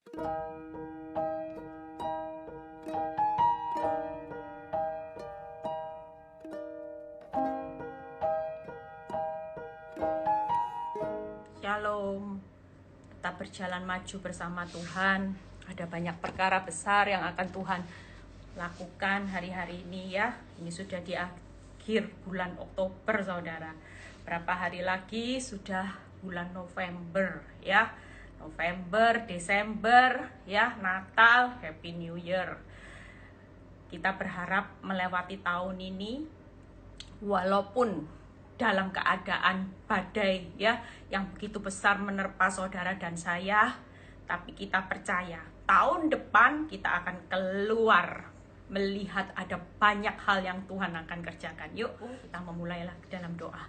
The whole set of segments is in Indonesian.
Shalom, tetap berjalan maju bersama Tuhan. Ada banyak perkara besar yang akan Tuhan lakukan hari-hari ini ya. Ini sudah di akhir bulan Oktober, saudara. Berapa hari lagi sudah bulan November ya. November, Desember ya, Natal, Happy New Year. Kita berharap melewati tahun ini walaupun dalam keadaan badai ya yang begitu besar menerpa saudara dan saya, tapi kita percaya tahun depan kita akan keluar melihat ada banyak hal yang Tuhan akan kerjakan. Yuk kita memulailah dalam doa.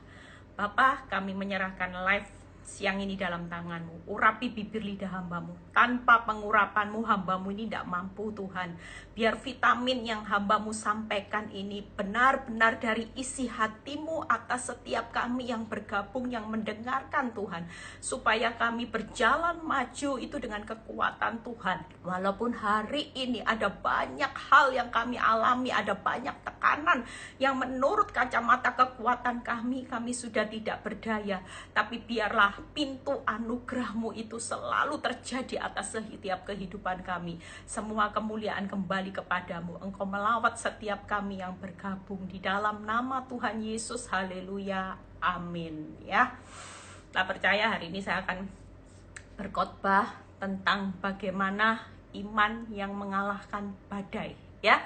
Bapa, kami menyerahkan live siang ini dalam tangan-Mu. Urapi bibir lidah hamba-Mu. Tanpa pengurapan-Mu, hamba-Mu ini tidak mampu, Tuhan. Biar vitamin yang hamba-Mu sampaikan ini benar-benar dari isi hati-Mu atas setiap kami yang bergabung, yang mendengarkan, Tuhan. Supaya kami berjalan maju itu dengan kekuatan Tuhan. Walaupun hari ini ada banyak hal yang kami alami, ada banyak tekanan yang menurut kacamata kekuatan kami sudah tidak berdaya. Tapi biarlah pintu anugerah-Mu itu selalu terjadi atas setiap kehidupan kami. Semua kemuliaan kembali kepadamu. Engkau melawat setiap kami yang bergabung di dalam nama Tuhan Yesus. Haleluya. Amin. Ya. Kita percaya hari ini saya akan berkhotbah tentang bagaimana iman yang mengalahkan badai. Ya.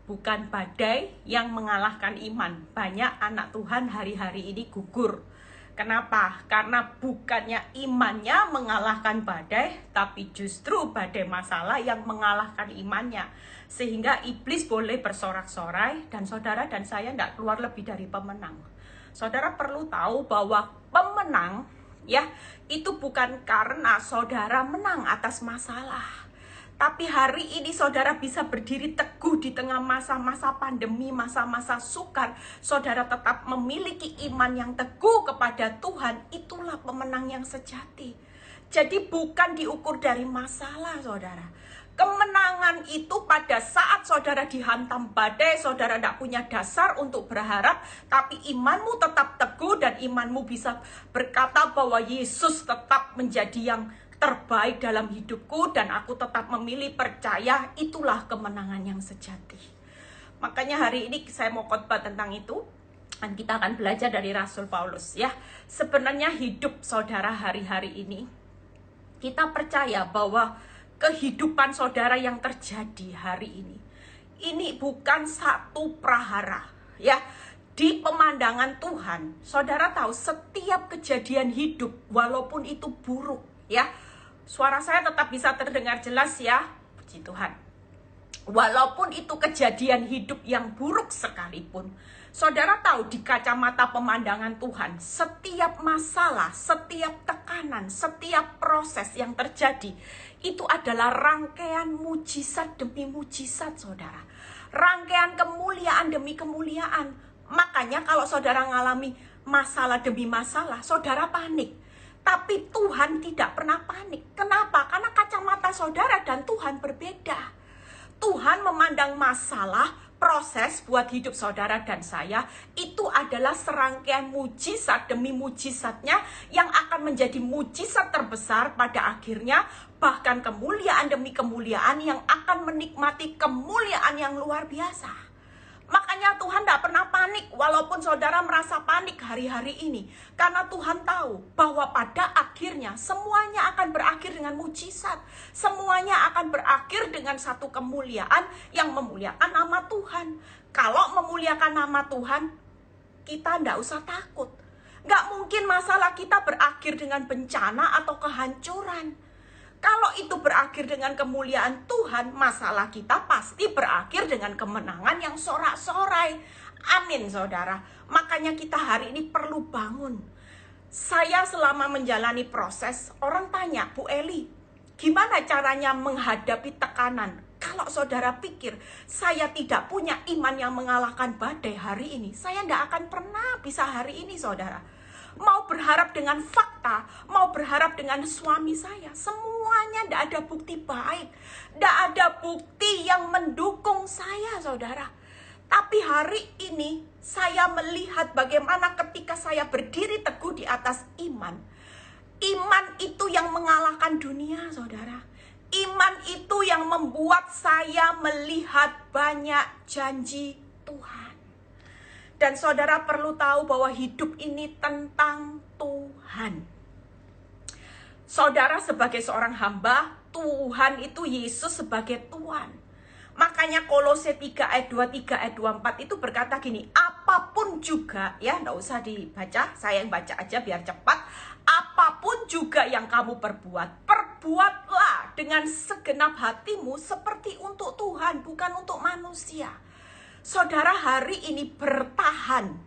Bukan badai yang mengalahkan iman. Banyak anak Tuhan hari-hari ini gugur. Kenapa? Karena bukannya imannya mengalahkan badai, tapi justru badai masalah yang mengalahkan imannya. Sehingga iblis boleh bersorak-sorai dan saudara dan saya tidak keluar lebih dari pemenang. Saudara perlu tahu bahwa pemenang ya itu bukan karena saudara menang atas masalah. Tapi hari ini saudara bisa berdiri teguh di tengah masa-masa pandemi, masa-masa sukar. Saudara tetap memiliki iman yang teguh kepada Tuhan. Itulah pemenang yang sejati. Jadi bukan diukur dari masalah, saudara. Kemenangan itu pada saat saudara dihantam badai, saudara tidak punya dasar untuk berharap. Tapi imanmu tetap teguh dan imanmu bisa berkata bahwa Yesus tetap menjadi yang terbaik dalam hidupku dan aku tetap memilih percaya. Itulah kemenangan yang sejati. Makanya hari ini saya mau khotbah tentang itu dan kita akan belajar dari Rasul Paulus ya. Sebenarnya hidup saudara hari-hari ini kita percaya bahwa kehidupan saudara yang terjadi hari ini bukan satu prahara ya. Di pemandangan Tuhan, saudara tahu setiap kejadian hidup walaupun itu buruk ya. Suara saya tetap bisa terdengar jelas ya, puji Tuhan. Walaupun itu kejadian hidup yang buruk sekalipun, saudara tahu di kacamata pemandangan Tuhan, setiap masalah, setiap tekanan, setiap proses yang terjadi, itu adalah rangkaian mujizat demi mujizat, saudara. Rangkaian kemuliaan demi kemuliaan. Makanya kalau saudara mengalami masalah demi masalah, saudara panik. Tapi Tuhan tidak pernah panik. Kenapa? Karena kacamata saudara dan Tuhan berbeda. Tuhan memandang masalah, proses buat hidup saudara dan saya, itu adalah serangkaian mujizat demi mujizatnya yang akan menjadi mujizat terbesar pada akhirnya. Bahkan kemuliaan demi kemuliaan yang akan menikmati kemuliaan yang luar biasa. Makanya Tuhan tidak pernah panik walaupun saudara merasa panik hari-hari ini. Karena Tuhan tahu bahwa pada akhirnya semuanya akan berakhir dengan mujizat. Semuanya akan berakhir dengan satu kemuliaan yang memuliakan nama Tuhan. Kalau memuliakan nama Tuhan, kita tidak usah takut. Nggak mungkin masalah kita berakhir dengan bencana atau kehancuran. Kalau itu berakhir dengan kemuliaan Tuhan, masalah kita pasti berakhir dengan kemenangan yang sorak-sorai. Amin, saudara. Makanya kita hari ini perlu bangun. Saya selama menjalani proses, orang tanya, Bu Eli, gimana caranya menghadapi tekanan? Kalau saudara pikir saya tidak punya iman yang mengalahkan badai hari ini, saya tidak akan pernah bisa hari ini, saudara. Mau berharap dengan fakta, mau berharap dengan suami saya, semuanya tidak ada bukti baik, tidak ada bukti yang mendukung saya, saudara. Tapi hari ini saya melihat bagaimana ketika saya berdiri teguh di atas iman. Iman itu yang mengalahkan dunia, saudara. Iman itu yang membuat saya melihat banyak janji Tuhan. Dan saudara perlu tahu bahwa hidup ini tentang Tuhan. Saudara sebagai seorang hamba, Tuhan itu Yesus sebagai Tuhan. Makanya Kolose 3 ayat 23 ayat 24 itu berkata gini, apapun juga, ya enggak usah dibaca, saya yang baca aja biar cepat. Apapun juga yang kamu perbuat, perbuatlah dengan segenap hatimu seperti untuk Tuhan, bukan untuk manusia. Saudara hari ini bertahan,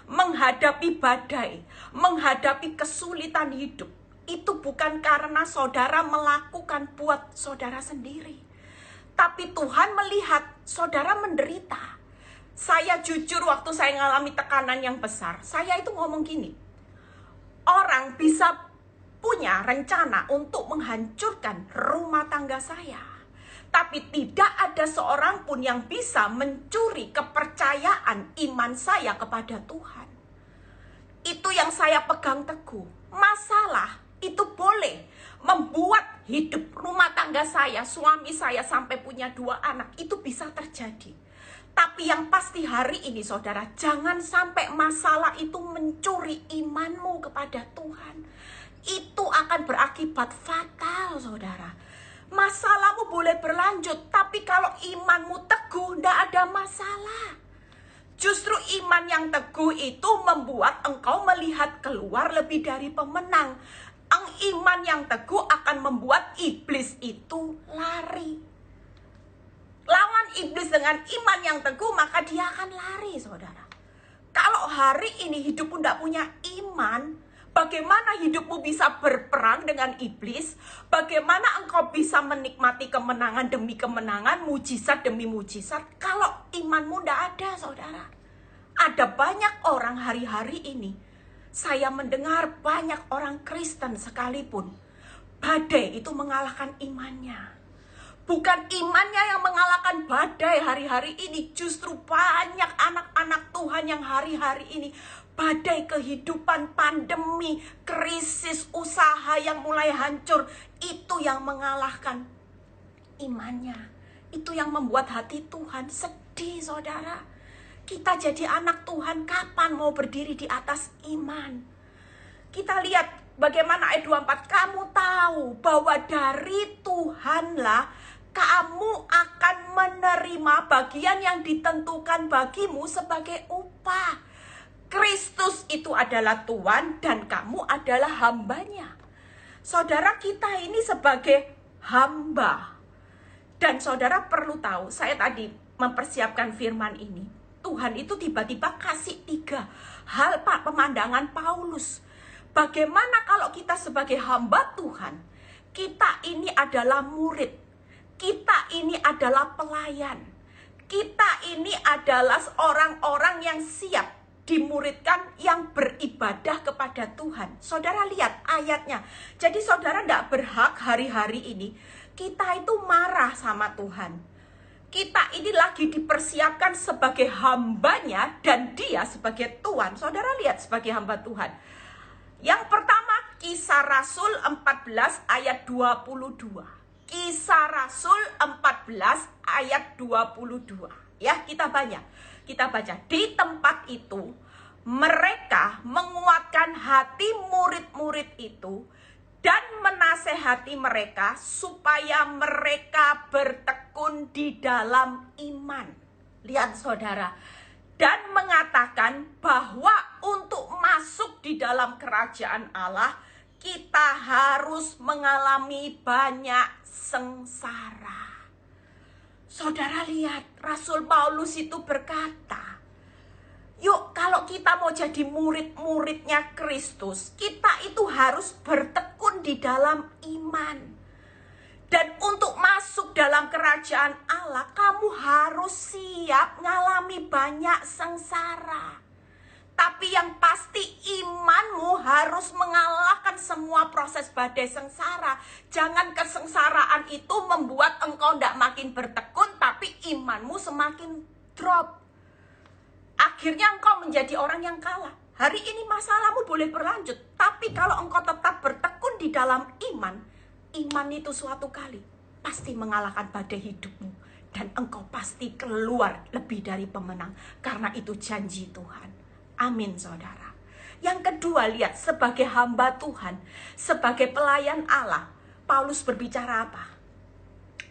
menghadapi badai, menghadapi kesulitan hidup. Itu bukan karena saudara melakukan buat saudara sendiri. Tapi Tuhan melihat saudara menderita. Saya jujur waktu saya mengalami tekanan yang besar, saya itu ngomong gini, orang bisa punya rencana untuk menghancurkan rumah tangga saya. Tapi tidak ada seorang pun yang bisa mencuri kepercayaan iman saya kepada Tuhan. Itu yang saya pegang teguh. Masalah itu boleh membuat hidup rumah tangga saya, suami saya sampai punya 2 anak. Itu bisa terjadi. Tapi yang pasti hari ini saudara, jangan sampai masalah itu mencuri imanmu kepada Tuhan. Itu akan berakibat fatal, saudara. Masalahmu boleh berlanjut, tapi kalau imanmu teguh, tidak ada masalah. Justru iman yang teguh itu membuat engkau melihat keluar lebih dari pemenang. Iman yang teguh akan membuat iblis itu lari. Lawan iblis dengan iman yang teguh, maka dia akan lari, saudara. Kalau hari ini hidupmu tidak punya iman, bagaimana hidupmu bisa berperang dengan iblis? Bagaimana engkau bisa menikmati kemenangan demi kemenangan, mujizat demi mujizat, kalau imanmu tidak ada, saudara? Ada banyak orang hari-hari ini, saya mendengar banyak orang Kristen sekalipun, badai itu mengalahkan imannya. Bukan imannya yang mengalahkan badai hari-hari ini, justru banyak anak-anak Tuhan yang hari-hari ini badai kehidupan, pandemi, krisis, usaha yang mulai hancur, itu yang mengalahkan imannya. Itu yang membuat hati Tuhan sedih, saudara. Kita jadi anak Tuhan, kapan mau berdiri di atas iman? Kita lihat bagaimana ayat 24, kamu tahu bahwa dari Tuhanlah kamu akan menerima bagian yang ditentukan bagimu sebagai upah. Kristus itu adalah Tuhan dan kamu adalah hambanya. Saudara, kita ini sebagai hamba. Dan saudara perlu tahu, saya tadi mempersiapkan firman ini. Tuhan itu tiba-tiba kasih 3 hal pemandangan Paulus. Bagaimana kalau kita sebagai hamba Tuhan, kita ini adalah murid, kita ini adalah pelayan, kita ini adalah orang-orang yang siap dimuridkan, yang beribadah kepada Tuhan. Saudara lihat ayatnya. Jadi saudara tidak berhak hari-hari ini kita itu marah sama Tuhan. Kita ini lagi dipersiapkan sebagai hambanya dan dia sebagai Tuhan. Saudara lihat sebagai hamba Tuhan. Yang pertama, Kisah Rasul 14 ayat 22. Kisah Rasul 14 ayat 22. Ya, kita baca. Di tempat itu, mereka menguatkan hati murid-murid itu dan menasehati mereka supaya mereka bertekun di dalam iman. Lihat saudara. Dan mengatakan bahwa untuk masuk di dalam kerajaan Allah, kita harus mengalami banyak sengsara. Saudara lihat, Rasul Paulus itu berkata, yuk kalau kita mau jadi murid-muridnya Kristus, kita itu harus bertekun di dalam iman. Dan untuk masuk dalam kerajaan Allah, kamu harus siap mengalami banyak sengsara. Tapi yang pasti imanmu harus mengalahkan semua proses badai sengsara. Jangan kesengsaraan itu membuat engkau tidak makin bertekun, tapi imanmu semakin drop. Akhirnya engkau menjadi orang yang kalah. Hari ini masalahmu boleh berlanjut, tapi kalau engkau tetap bertekun di dalam iman, iman itu suatu kali pasti mengalahkan badai hidupmu. Dan engkau pasti keluar lebih dari pemenang, karena itu janji Tuhan. Amin, saudara. Yang kedua, lihat, sebagai hamba Tuhan, sebagai pelayan Allah, Paulus berbicara apa?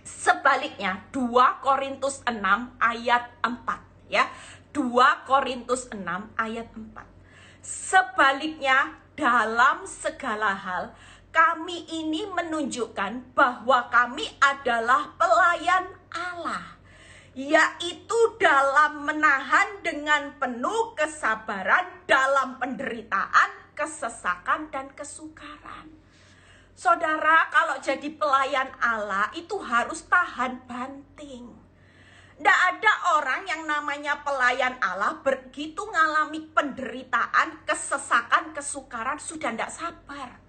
Sebaliknya, 2 Korintus 6 ayat 4, ya. 2 Korintus 6 ayat 4. Sebaliknya, dalam segala hal, kami ini menunjukkan bahwa kami adalah pelayan Allah, yaitu dalam menahan dengan penuh kesabaran dalam penderitaan, kesesakan, dan kesukaran. Saudara, kalau jadi pelayan Allah itu harus tahan banting. Tidak ada orang yang namanya pelayan Allah begitu ngalami penderitaan, kesesakan, kesukaran sudah tidak sabar.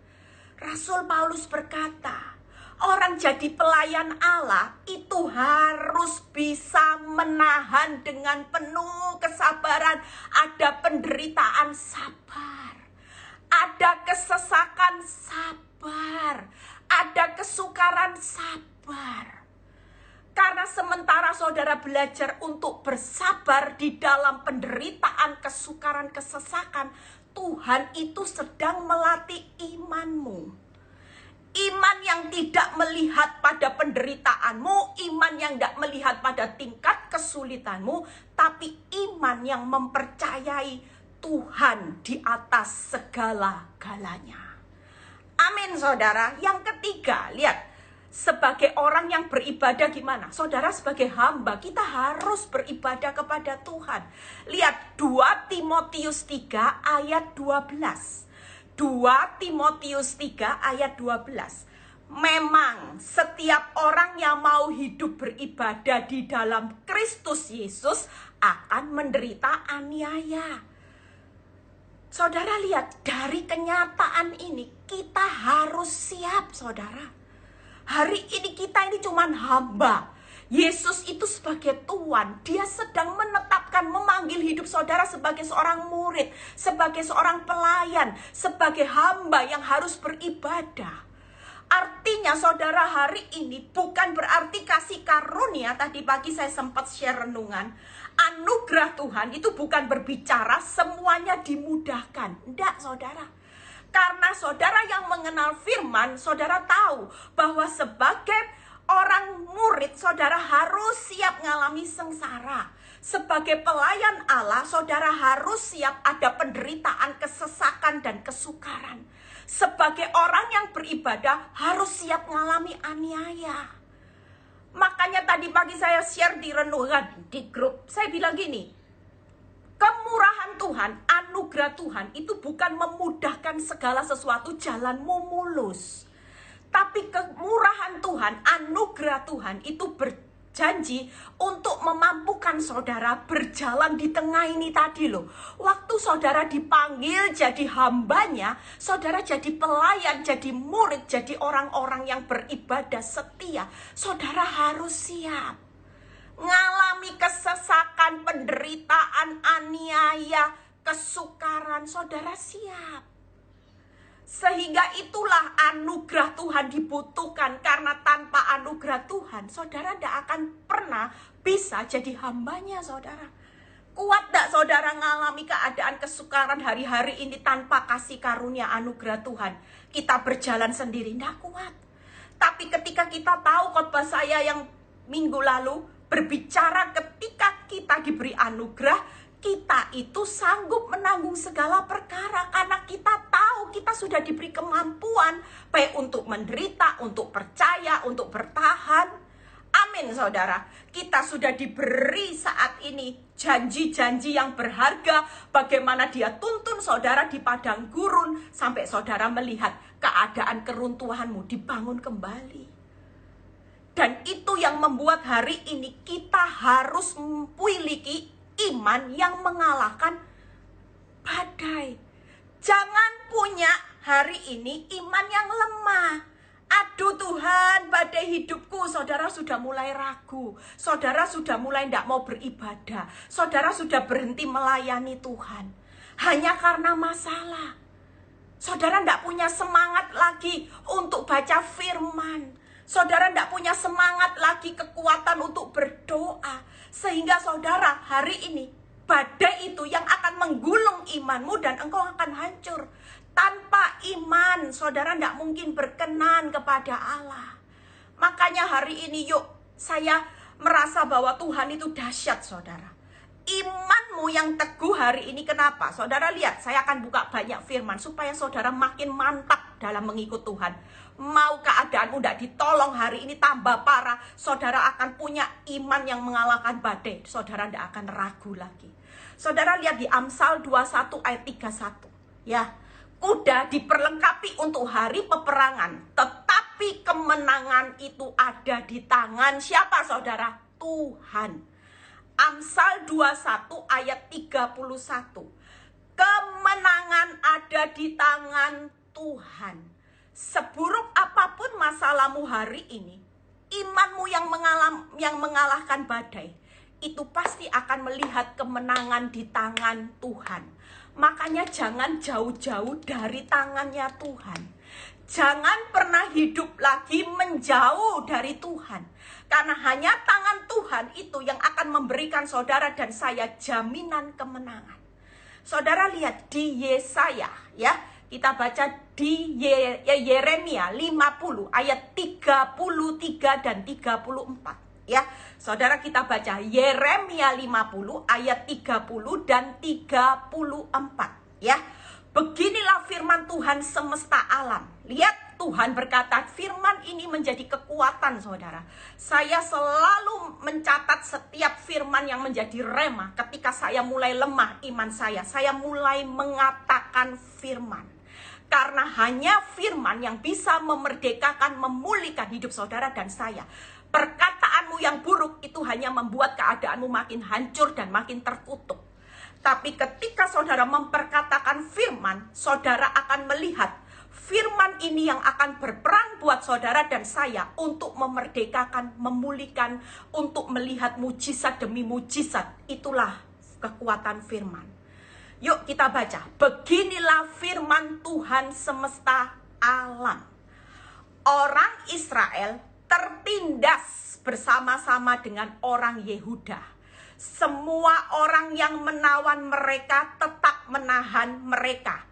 Rasul Paulus berkata, orang jadi pelayan Allah itu harus bisa menahan dengan penuh kesabaran. Ada penderitaan, sabar. Ada kesesakan, sabar. Ada kesukaran, sabar. Karena sementara saudara belajar untuk bersabar di dalam penderitaan, kesukaran, kesesakan, Tuhan itu sedang melatih imanmu. Iman yang tidak melihat pada penderitaanmu, iman yang tidak melihat pada tingkat kesulitanmu, tapi iman yang mempercayai Tuhan di atas segala-galanya. Amin, saudara. Yang ketiga, lihat. Sebagai orang yang beribadah gimana? Saudara, sebagai hamba kita harus beribadah kepada Tuhan. Lihat 2 Timotius 3 ayat 12. 2 Timotius 3 ayat 12. Memang setiap orang yang mau hidup beribadah di dalam Kristus Yesus akan menderita aniaya. Saudara, lihat, dari kenyataan ini kita harus siap, saudara. Hari ini kita ini cuman hamba. Yesus itu sebagai Tuhan, dia sedang menetapkan, memanggil hidup saudara sebagai seorang murid, sebagai seorang pelayan, sebagai hamba yang harus beribadah. Artinya saudara, hari ini bukan berarti kasih karunia. Tadi pagi saya sempat share renungan. Anugerah Tuhan itu bukan berbicara semuanya dimudahkan. Enggak, saudara. Karena saudara yang mengenal firman, saudara tahu bahwa sebagai orang murid, saudara harus siap mengalami sengsara. Sebagai pelayan Allah, saudara harus siap ada penderitaan, kesesakan, dan kesukaran. Sebagai orang yang beribadah, harus siap mengalami aniaya. Makanya tadi pagi saya share di renungan, di grup, saya bilang gini, kemurahan Tuhan, anugerah Tuhan itu bukan memudahkan segala sesuatu jalanmu mulus. Tapi kemurahan Tuhan, anugerah Tuhan itu berjanji untuk memampukan saudara berjalan di tengah ini tadi loh. Waktu saudara dipanggil jadi hambanya, saudara jadi pelayan, jadi murid, jadi orang-orang yang beribadah setia. Saudara harus siap. Ngalami kesesakan, penderitaan, aniaya, kesukaran, saudara siap. Sehingga itulah anugerah Tuhan dibutuhkan. Karena tanpa anugerah Tuhan, saudara tidak akan pernah bisa jadi hambanya, saudara. Kuat tidak saudara ngalami keadaan kesukaran hari-hari ini tanpa kasih karunia anugerah Tuhan? Kita berjalan sendiri, tidak kuat. Tapi ketika kita tahu khotbah saya yang minggu lalu, berbicara ketika kita diberi anugerah, kita itu sanggup menanggung segala perkara. Karena kita tahu kita sudah diberi kemampuan, baik untuk menderita, untuk percaya, untuk bertahan. Amin, saudara. Kita sudah diberi saat ini janji-janji yang berharga. Bagaimana dia tuntun saudara di padang gurun, sampai saudara melihat keadaan keruntuhanmu dibangun kembali. Dan itu yang membuat hari ini kita harus memiliki iman yang mengalahkan badai. Jangan punya hari ini iman yang lemah. Aduh Tuhan, badai hidupku. Saudara sudah mulai ragu. Saudara sudah mulai tidak mau beribadah. Saudara sudah berhenti melayani Tuhan. Hanya karena masalah. Saudara tidak punya semangat lagi untuk baca firman. Saudara tidak punya semangat lagi, kekuatan untuk berdoa. Sehingga saudara hari ini, badai itu yang akan menggulung imanmu dan engkau akan hancur. Tanpa iman, saudara tidak mungkin berkenan kepada Allah. Makanya hari ini yuk, saya merasa bahwa Tuhan itu dahsyat saudara. Imanmu yang teguh hari ini kenapa? Saudara lihat, saya akan buka banyak firman supaya saudara makin mantap dalam mengikut Tuhan. Mau keadaanmu tidak ditolong hari ini tambah parah, saudara akan punya iman yang mengalahkan badai. Saudara tidak akan ragu lagi. Saudara lihat di Amsal 21 ayat 31. Ya, kuda diperlengkapi untuk hari peperangan, tetapi kemenangan itu ada di tangan siapa saudara? Tuhan. Amsal 21 ayat 31. Kemenangan ada di tangan Tuhan. Seburuk apapun masalahmu hari ini, imanmu yang mengalahkan badai, itu pasti akan melihat kemenangan di tangan Tuhan. Makanya jangan jauh-jauh dari tangannya Tuhan. Jangan pernah hidup lagi menjauh dari Tuhan. Karena hanya tangan Tuhan itu yang akan memberikan saudara dan saya jaminan kemenangan. Saudara lihat di Yesaya, ya. Kita baca di Yeremia 50 ayat 33 dan 34. Ya, saudara kita baca Yeremia 50 ayat 30 dan 34. Ya, beginilah firman Tuhan semesta alam. Lihat, Tuhan berkata, firman ini menjadi kekuatan saudara. Saya selalu mencatat setiap firman yang menjadi rema. Ketika saya mulai lemah iman saya mulai mengatakan firman. Karena hanya firman yang bisa memerdekakan, memulihkan hidup saudara dan saya. Perkataanmu yang buruk itu hanya membuat keadaanmu makin hancur dan makin terkutuk. Tapi ketika saudara memperkatakan firman, saudara akan melihat firman ini yang akan berperang buat saudara dan saya untuk memerdekakan, memulihkan, untuk melihat mujizat demi mujizat. Itulah kekuatan firman. Yuk kita baca. Beginilah firman Tuhan semesta alam. Orang Israel tertindas bersama-sama dengan orang Yehuda. Semua orang yang menawan mereka tetap menahan mereka.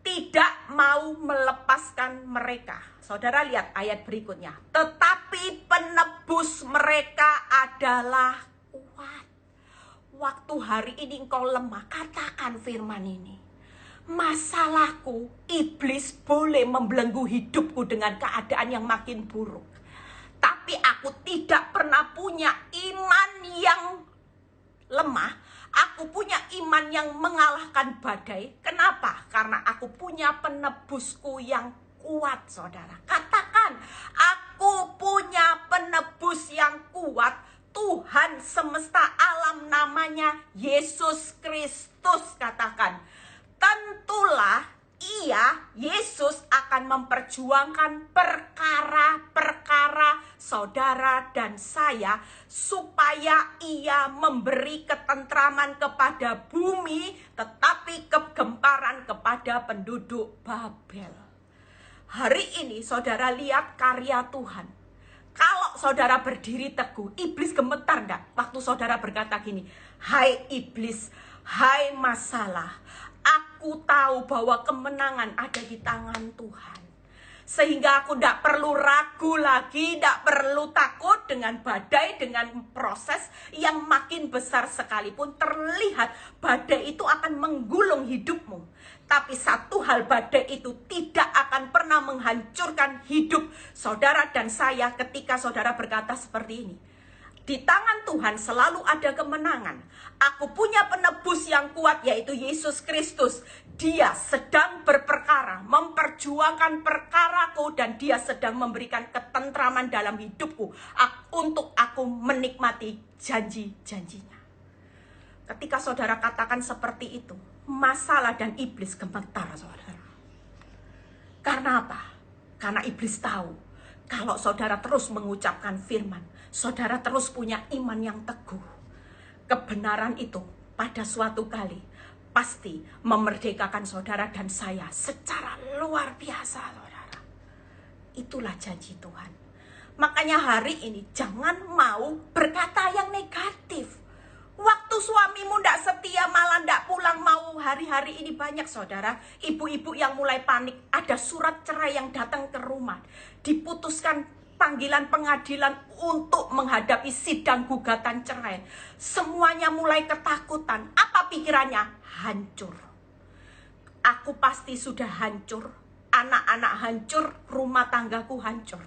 Tidak mau melepaskan mereka. Saudara lihat ayat berikutnya. Tetapi penebus mereka adalah kuat. Waktu hari ini engkau lemah, katakan firman ini. Masalahku, iblis boleh membelenggu hidupku dengan keadaan yang makin buruk. Tapi aku tidak pernah punya iman yang lemah. Aku punya iman yang mengalahkan badai. Kenapa? Karena aku punya penebusku yang kuat, saudara. Katakan, aku punya penebus yang kuat. Tuhan semesta alam namanya Yesus Kristus, katakan. Tentulah Yesus akan memperjuangkan perkara-perkara saudara dan saya supaya ia memberi ketentraman kepada bumi tetapi kegemparan kepada penduduk Babel. Hari ini saudara lihat karya Tuhan. Kalau saudara berdiri teguh, iblis gemetar enggak? Waktu saudara berkata gini, hai iblis, hai masalah, aku tahu bahwa kemenangan ada di tangan Tuhan. Sehingga aku tidak perlu ragu lagi, tidak perlu takut dengan badai, dengan proses yang makin besar sekalipun. Terlihat badai itu akan menggulung hidupmu. Tapi satu hal, badai itu tidak akan pernah menghancurkan hidup saudara dan saya ketika saudara berkata seperti ini. Di tangan Tuhan selalu ada kemenangan. Aku punya penebus yang kuat yaitu Yesus Kristus. Dia sedang berperkara, memperjuangkan perkaraku dan dia sedang memberikan ketentraman dalam hidupku untuk aku menikmati janji-janjinya. ketika saudara katakan seperti itu, masalah dan iblis gemetar, saudara. Karena apa? Karena iblis tahu, kalau saudara terus mengucapkan firman, saudara terus punya iman yang teguh. Kebenaran itu pada suatu kali pasti memerdekakan saudara dan saya secara luar biasa, saudara. Itulah janji Tuhan. Makanya hari ini jangan mau berkata yang negatif. Waktu suamimu ndak setia, malah ndak pulang, mau hari-hari ini banyak, saudara, ibu-ibu yang mulai panik. Ada surat cerai yang datang ke rumah, diputuskan panggilan pengadilan untuk menghadapi sidang gugatan cerai. Semuanya mulai ketakutan. Apa pikirannya? Hancur. Aku pasti sudah hancur. Anak-anak hancur, rumah tanggaku hancur.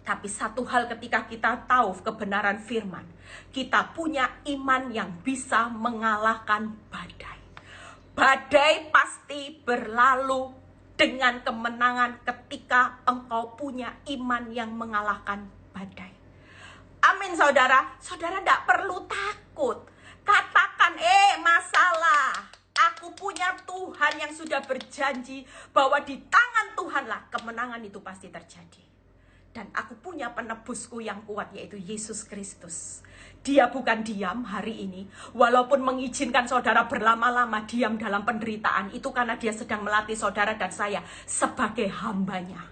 Tapi satu hal, ketika kita tahu kebenaran firman, kita punya iman yang bisa mengalahkan badai. Badai pasti berlalu dengan kemenangan ketika engkau punya iman yang mengalahkan badai. Amin, saudara. Saudara tidak perlu takut. Katakan, masalah. Aku punya Tuhan yang sudah berjanji bahwa di tangan Tuhanlah kemenangan itu pasti terjadi. Dan aku punya penebusku yang kuat, yaitu Yesus Kristus. Dia bukan diam hari ini, walaupun mengizinkan saudara berlama-lama diam dalam penderitaan, itu karena dia sedang melatih saudara dan saya sebagai hambanya.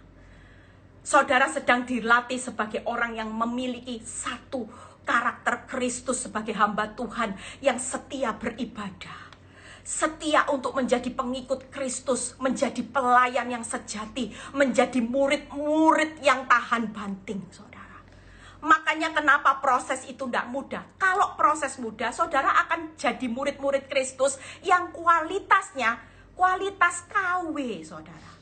Saudara sedang dilatih sebagai orang yang memiliki satu karakter Kristus sebagai hamba Tuhan yang setia beribadah. Setia untuk menjadi pengikut Kristus, menjadi pelayan yang sejati, menjadi murid-murid yang tahan banting, saudara. Makanya kenapa proses itu tidak mudah. Kalau proses mudah, saudara akan jadi murid-murid Kristus yang kualitasnya kualitas KW, saudara.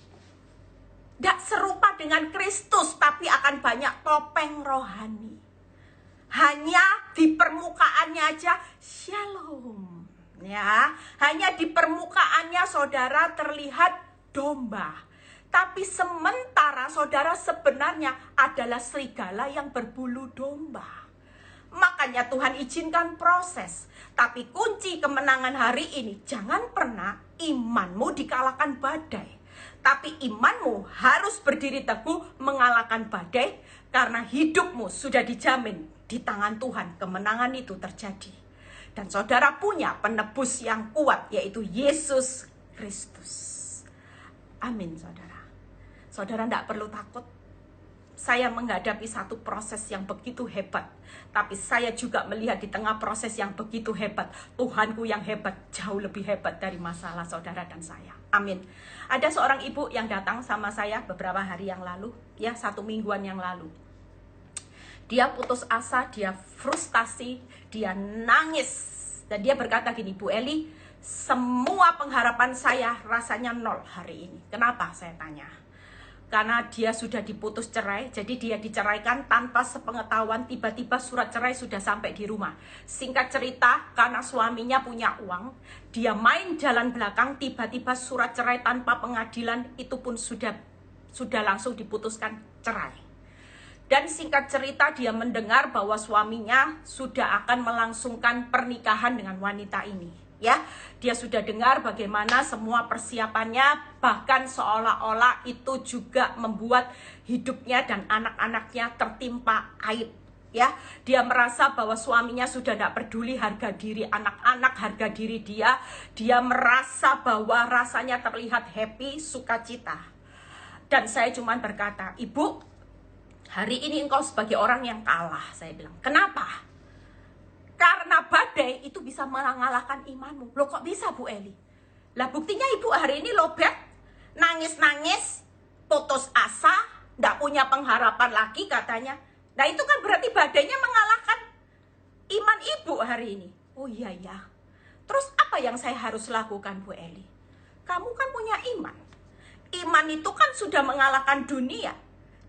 Tidak serupa dengan Kristus, tapi akan banyak topeng rohani. Hanya di permukaannya aja shalom. Ya, hanya di permukaannya saudara terlihat domba. Tapi sementara saudara sebenarnya adalah serigala yang berbulu domba. Makanya Tuhan izinkan proses. Tapi kunci kemenangan hari ini, jangan pernah imanmu dikalahkan badai. Tapi imanmu harus berdiri teguh mengalahkan badai, karena hidupmu sudah dijamin di tangan Tuhan. Kemenangan itu terjadi. Dan saudara punya penebus yang kuat, yaitu Yesus Kristus. Amin, saudara. Saudara tidak perlu takut. Saya menghadapi satu proses yang begitu hebat. Tapi saya juga melihat di tengah proses yang begitu hebat, Tuhanku yang hebat, jauh lebih hebat dari masalah saudara dan saya. Amin. Ada seorang ibu yang datang sama saya beberapa hari yang lalu, ya 1 mingguan yang lalu. Dia putus asa, dia frustasi, dia nangis. Dan dia berkata gini, Bu Eli, semua pengharapan saya rasanya nol hari ini. Kenapa? Saya tanya. Karena dia sudah diputus cerai, jadi dia diceraikan tanpa sepengetahuan, tiba-tiba surat cerai sudah sampai di rumah. Singkat cerita, karena suaminya punya uang, dia main jalan belakang, tiba-tiba surat cerai tanpa pengadilan, itu pun sudah langsung diputuskan cerai. Dan singkat cerita, dia mendengar bahwa suaminya sudah akan melangsungkan pernikahan dengan wanita ini. Ya, dia sudah dengar bagaimana semua persiapannya, bahkan seolah-olah itu juga membuat hidupnya dan anak-anaknya tertimpa aib. Ya, dia merasa bahwa suaminya sudah tidak peduli harga diri anak-anak, harga diri dia. Dia merasa bahwa rasanya terlihat happy, sukacita. Dan saya cuma berkata, Ibu, hari ini engkau sebagai orang yang kalah, saya bilang. Kenapa? Karena badai itu bisa mengalahkan imanmu. Loh, kok bisa, Bu Eli? Lah buktinya ibu hari ini lobet, nangis-nangis, putus asa, nggak punya pengharapan lagi katanya. Nah itu kan berarti badainya mengalahkan iman ibu hari ini. Oh iya ya. Terus apa yang saya harus lakukan, Bu Eli? Kamu kan punya iman. Iman itu kan sudah mengalahkan dunia.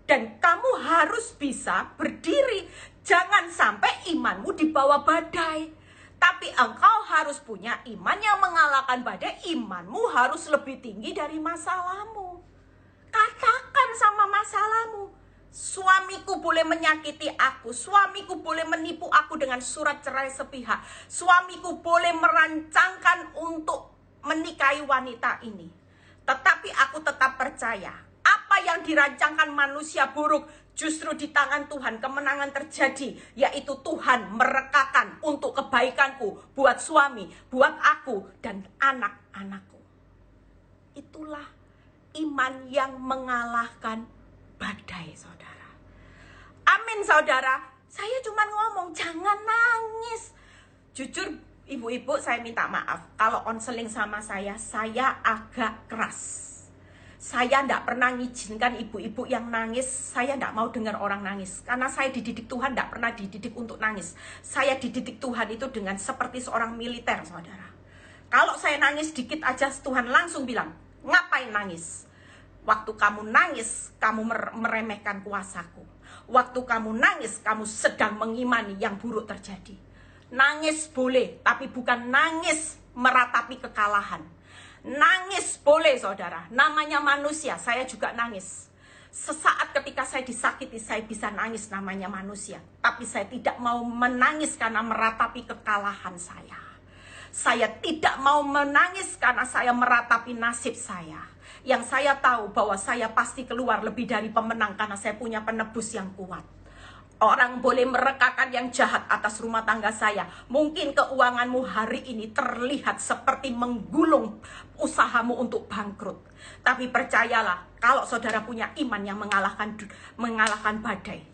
Dan kamu harus bisa berdiri. Jangan sampai imanmu dibawa badai. Tapi engkau harus punya iman yang mengalahkan badai. Imanmu harus lebih tinggi dari masalahmu. Katakan sama masalahmu, suami Suamiku boleh menyakiti aku, suamiku boleh menipu aku dengan surat cerai sepihak, suamiku boleh merancangkan untuk menikahi wanita ini. Tetapi aku tetap percaya, apa yang dirancangkan manusia buruk, justru di tangan Tuhan kemenangan terjadi, yaitu Tuhan merekakan untuk kebaikanku, buat suami, buat aku, dan anak-anakku. Itulah iman yang mengalahkan badai, saudara. Amin, saudara. Saya cuma ngomong, jangan nangis. Jujur, ibu-ibu, saya minta maaf. Kalau konseling sama saya agak keras. Saya tidak pernah ngizinkan ibu-ibu yang nangis. Saya tidak mau dengar orang nangis. Karena saya dididik Tuhan, tidak pernah dididik untuk nangis. Saya dididik Tuhan itu dengan seperti seorang militer, saudara. Kalau saya nangis dikit aja, Tuhan langsung bilang, ngapain nangis? Waktu kamu nangis, kamu meremehkan kuasaku. Waktu kamu nangis, kamu sedang mengimani yang buruk terjadi. Nangis boleh, tapi bukan nangis meratapi kekalahan. Nangis boleh, saudara. Namanya manusia, saya juga nangis. Sesaat ketika saya disakiti, saya bisa nangis, namanya manusia. Tapi saya tidak mau menangis karena meratapi kekalahan saya. Saya tidak mau menangis karena saya meratapi nasib saya. Yang saya tahu bahwa saya pasti keluar lebih dari pemenang karena saya punya penebus yang kuat. Orang boleh merekakan yang jahat atas rumah tangga saya. Mungkin keuanganmu hari ini terlihat seperti menggulung usahamu untuk bangkrut. Tapi percayalah, kalau saudara punya iman yang mengalahkan badai,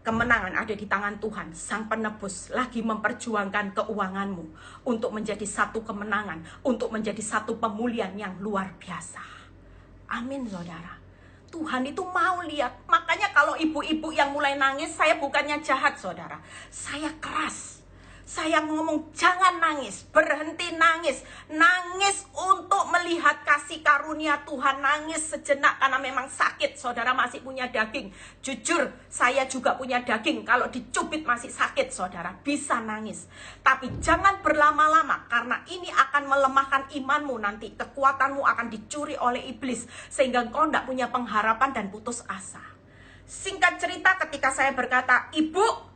kemenangan ada di tangan Tuhan. Sang penebus lagi memperjuangkan keuanganmu untuk menjadi satu kemenangan, untuk menjadi satu pemulihan yang luar biasa. Amin, saudara. Tuhan itu mau lihat. Makanya kalau ibu-ibu yang mulai nangis, saya bukannya jahat, saudara. Saya keras. Saya ngomong, jangan nangis, berhenti nangis. Nangis untuk melihat kasih karunia Tuhan. Nangis sejenak karena memang sakit. Saudara masih punya daging. Jujur, saya juga punya daging. Kalau dicubit masih sakit, saudara. Bisa nangis. Tapi jangan berlama-lama, karena ini akan melemahkan imanmu nanti. Kekuatanmu akan dicuri oleh iblis. Sehingga kau tidak punya pengharapan dan putus asa. Singkat cerita, ketika saya berkata, Ibu,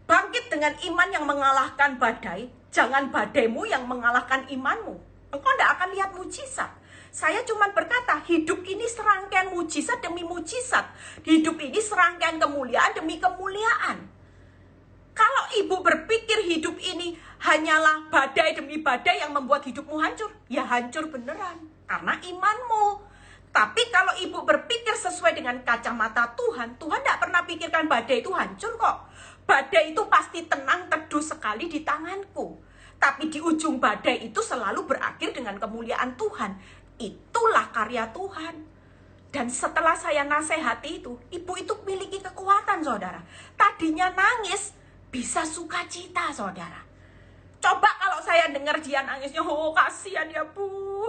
bangkit dengan iman yang mengalahkan badai. Jangan badaimu yang mengalahkan imanmu. Engkau tidak akan lihat mujizat. Saya cuma berkata, hidup ini serangkaian mujizat demi mujizat. Hidup ini serangkaian kemuliaan demi kemuliaan. Kalau ibu berpikir hidup ini hanyalah badai demi badai yang membuat hidupmu hancur, ya hancur beneran. Karena imanmu. Tapi kalau ibu berpikir sesuai dengan kacamata Tuhan, Tuhan tidak pernah pikirkan badai itu hancur kok. Badai itu pasti tenang, teduh sekali di tanganku. Tapi di ujung badai itu selalu berakhir dengan kemuliaan Tuhan. Itulah karya Tuhan. Dan setelah saya nasihati itu, ibu itu memiliki kekuatan, saudara. Tadinya nangis, bisa sukacita, saudara. Coba kalau saya dengar dia nangisnya, oh kasihan ya bu.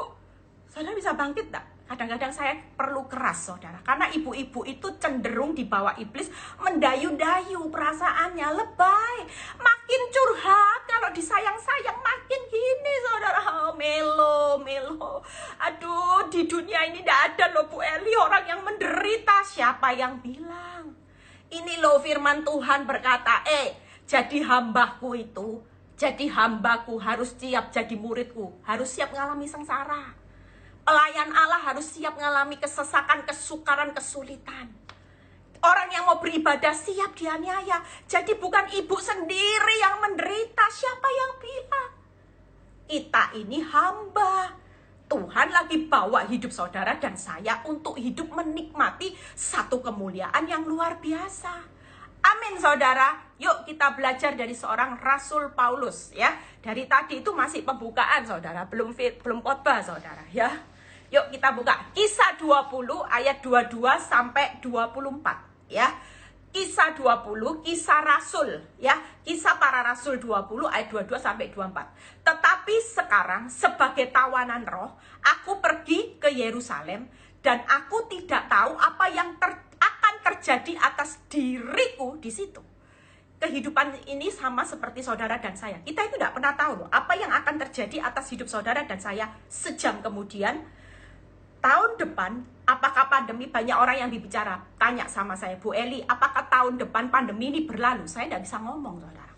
Saudara bisa bangkit tak? Kadang-kadang saya perlu keras, saudara. Karena ibu-ibu itu cenderung dibawa iblis mendayu-dayu perasaannya, lebay. Makin curhat, kalau disayang-sayang makin gini, saudara. Oh, melo. Aduh, di dunia ini tidak ada loh Bu Eli orang yang menderita. Siapa yang bilang? Ini loh firman Tuhan berkata, jadi hambaku itu, jadi hambaku harus siap jadi muridku. Harus siap mengalami sengsara. Pelayan Allah harus siap mengalami kesesakan, kesukaran, kesulitan. Orang yang mau beribadah siap dianiaya. Jadi bukan ibu sendiri yang menderita. Siapa yang bilang? Kita ini hamba. Tuhan lagi bawa hidup saudara dan saya untuk hidup menikmati satu kemuliaan yang luar biasa. Amin, saudara. Yuk kita belajar dari seorang Rasul Paulus ya. Dari tadi itu masih pembukaan, saudara. Belum khotbah, saudara ya. Yuk kita buka Kisah 20 ayat 22 sampai 24 ya. Kisah 20, Kisah Rasul ya. Kisah para Rasul 20 ayat 22 sampai 24. Tetapi sekarang sebagai tawanan roh, aku pergi ke Yerusalem dan aku tidak tahu apa yang akan terjadi atas diriku di situ. Kehidupan ini sama seperti saudara dan saya. Kita itu tidak pernah tahu loh apa yang akan terjadi atas hidup saudara dan saya sejam kemudian. Tahun depan, apakah pandemi? Banyak orang yang berbicara. Tanya sama saya, Bu Eli, apakah tahun depan pandemi ini berlalu, saya tidak bisa ngomong, saudara.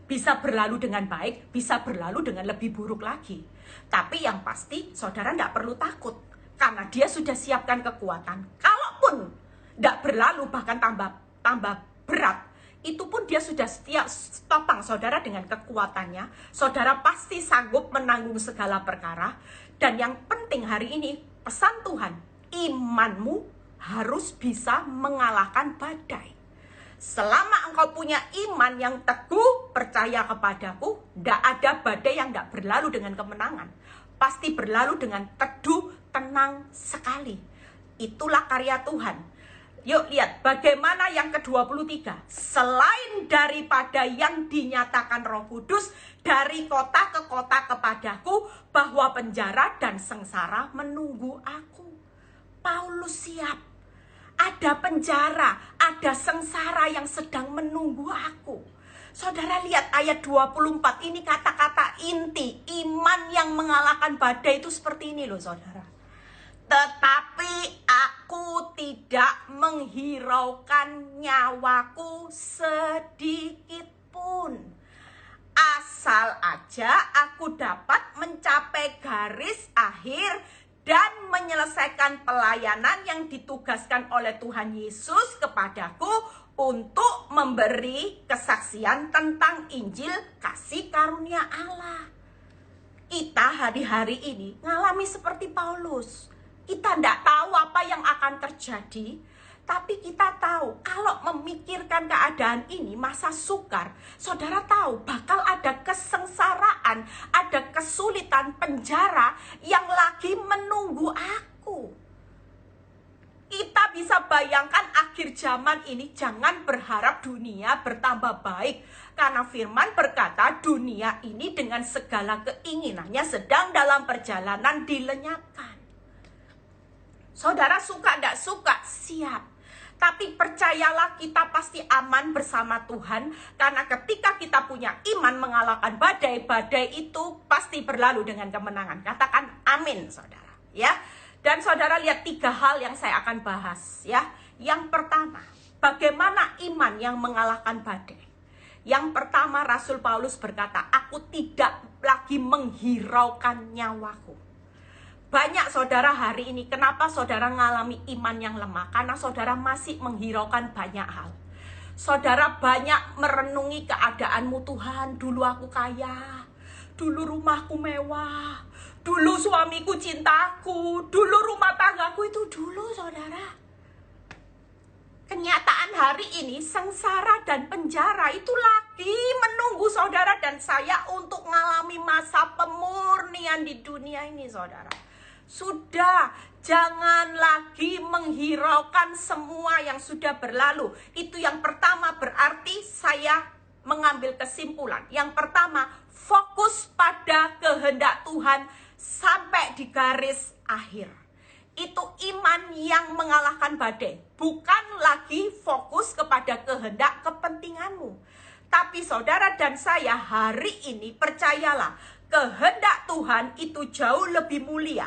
Bisa berlalu dengan baik, bisa berlalu dengan lebih buruk lagi. Tapi yang pasti, saudara tidak perlu takut. Karena dia sudah siapkan kekuatan. Kalaupun tidak berlalu, bahkan tambah berat, itu pun dia sudah topang saudara dengan kekuatannya. Saudara pasti sanggup menanggung segala perkara. Dan yang penting hari ini, pesan Tuhan, imanmu harus bisa mengalahkan badai. Selama engkau punya iman yang teguh, percaya kepadaku, tidak ada badai yang tidak berlalu dengan kemenangan. Pasti berlalu dengan teduh, tenang sekali. Itulah karya Tuhan. Yuk lihat bagaimana yang ke-23. Selain daripada yang dinyatakan Roh Kudus dari kota ke kota kepadaku, bahwa penjara dan sengsara menunggu aku. Paulus siap. Ada penjara, ada sengsara yang sedang menunggu aku. Saudara lihat ayat 24, ini kata-kata inti. Iman yang mengalahkan badai itu seperti ini loh saudara. Tetapi aku tidak menghiraukan nyawaku sedikit pun. Asal aja aku dapat mencapai garis akhir dan menyelesaikan pelayanan yang ditugaskan oleh Tuhan Yesus kepadaku untuk memberi kesaksian tentang Injil kasih karunia Allah. Kita hari-hari ini ngalami seperti Paulus. Kita tidak tahu apa yang akan terjadi, tapi kita tahu kalau memikirkan keadaan ini masa sukar, saudara tahu bakal ada kesengsaraan, ada kesulitan, penjara yang lagi menunggu aku. Kita bisa bayangkan akhir zaman ini, jangan berharap dunia bertambah baik. Karena firman berkata dunia ini dengan segala keinginannya sedang dalam perjalanan dilenyapkan. Saudara suka tidak suka, siap. Tapi percayalah kita pasti aman bersama Tuhan. Karena ketika kita punya iman mengalahkan badai, badai itu pasti berlalu dengan kemenangan. Katakan amin saudara. Ya. Dan saudara lihat 3 hal yang saya akan bahas. Ya. Yang pertama, bagaimana iman yang mengalahkan badai. Yang pertama Rasul Paulus berkata, aku tidak lagi menghiraukan nyawaku. Banyak saudara hari ini, kenapa saudara mengalami iman yang lemah? Karena saudara masih menghiraukan banyak hal. Saudara banyak merenungi keadaanmu. Tuhan, dulu aku kaya, dulu rumahku mewah, dulu suamiku cintaku, dulu rumah tanggaku itu dulu saudara. Kenyataan hari ini, sengsara dan penjara itu lagi menunggu saudara dan saya untuk mengalami masa pemurnian di dunia ini saudara. Sudah, jangan lagi menghiraukan semua yang sudah berlalu. Itu yang pertama, berarti saya mengambil kesimpulan. Yang pertama, fokus pada kehendak Tuhan sampai di garis akhir. Itu iman yang mengalahkan badai. Bukan lagi fokus kepada kehendak kepentinganmu. Tapi saudara dan saya hari ini percayalah, kehendak Tuhan itu jauh lebih mulia.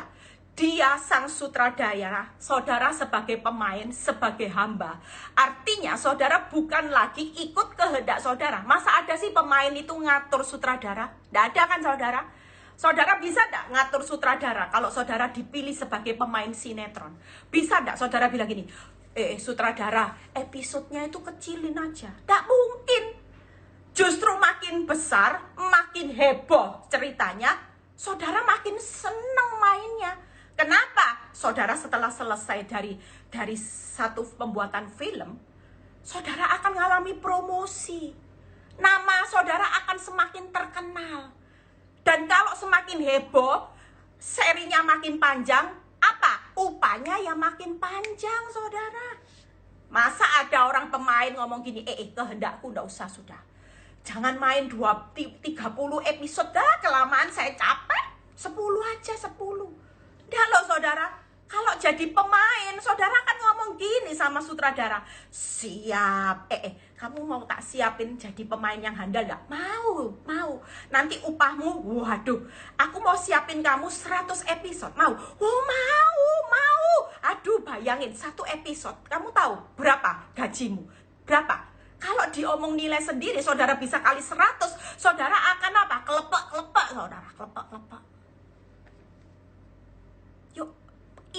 Dia sang sutradara, saudara sebagai pemain, sebagai hamba. Artinya saudara bukan lagi ikut kehendak saudara. Masa ada sih pemain itu ngatur sutradara? Tidak ada kan saudara? Saudara bisa tidak ngatur sutradara kalau saudara dipilih sebagai pemain sinetron? Bisa tidak saudara bilang gini, sutradara episodenya itu kecilin aja? Tidak mungkin. Justru makin besar, makin heboh ceritanya, saudara makin senang mainnya. Kenapa? Saudara setelah selesai dari satu pembuatan film, saudara akan mengalami promosi. Nama saudara akan semakin terkenal. Dan kalau semakin heboh, serinya makin panjang, apa? Upahnya ya makin panjang, saudara. Masa ada orang pemain ngomong gini, kehendakku enggak usah sudah. Jangan main 30 episode dah, kelamaan saya capek. 10 aja, 10. Dah loh saudara, kalau jadi pemain, saudara kan ngomong gini sama sutradara, siap, kamu mau tak siapin jadi pemain yang handal gak? Mau. Nanti upahmu, waduh, aku mau siapin kamu 100 episode, mau? Oh mau. Aduh bayangin, 1 episode, kamu tahu berapa gajimu? Berapa? Kalau diomong nilai sendiri, saudara bisa kali 100, saudara akan apa? Kelepek-kelepek, saudara, kelepek-kelepek. Yuk,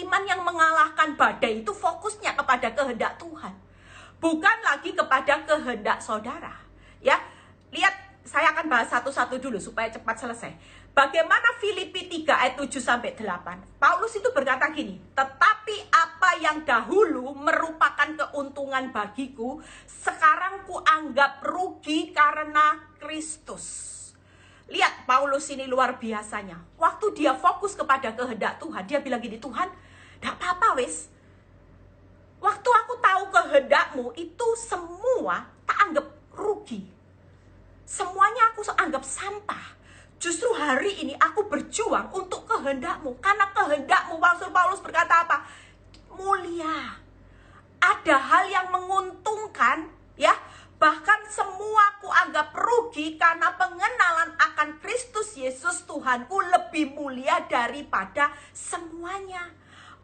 iman yang mengalahkan badai itu fokusnya kepada kehendak Tuhan, bukan lagi kepada kehendak saudara. Ya, lihat, saya akan bahas satu-satu dulu supaya cepat selesai. Bagaimana Filipi 3 ayat 7-8. Paulus itu berkata gini, tetapi apa yang dahulu merupakan keuntungan bagiku, sekarang ku anggap rugi karena Kristus. Lihat, Paulus ini luar biasanya. Waktu dia fokus kepada kehendak Tuhan, dia bilang gini, Tuhan, gak apa-apa wis. Waktu aku tahu kehendakmu, itu semua tak anggap rugi. Semuanya aku anggap sampah. Justru hari ini aku berjuang untuk kehendakmu. Karena kehendakmu, Paulus berkata apa? Mulia. Ada hal yang menguntungkan, ya. Bahkan semua aku anggap rugi karena pengenalan akan Kristus Yesus Tuhanku lebih mulia daripada semuanya.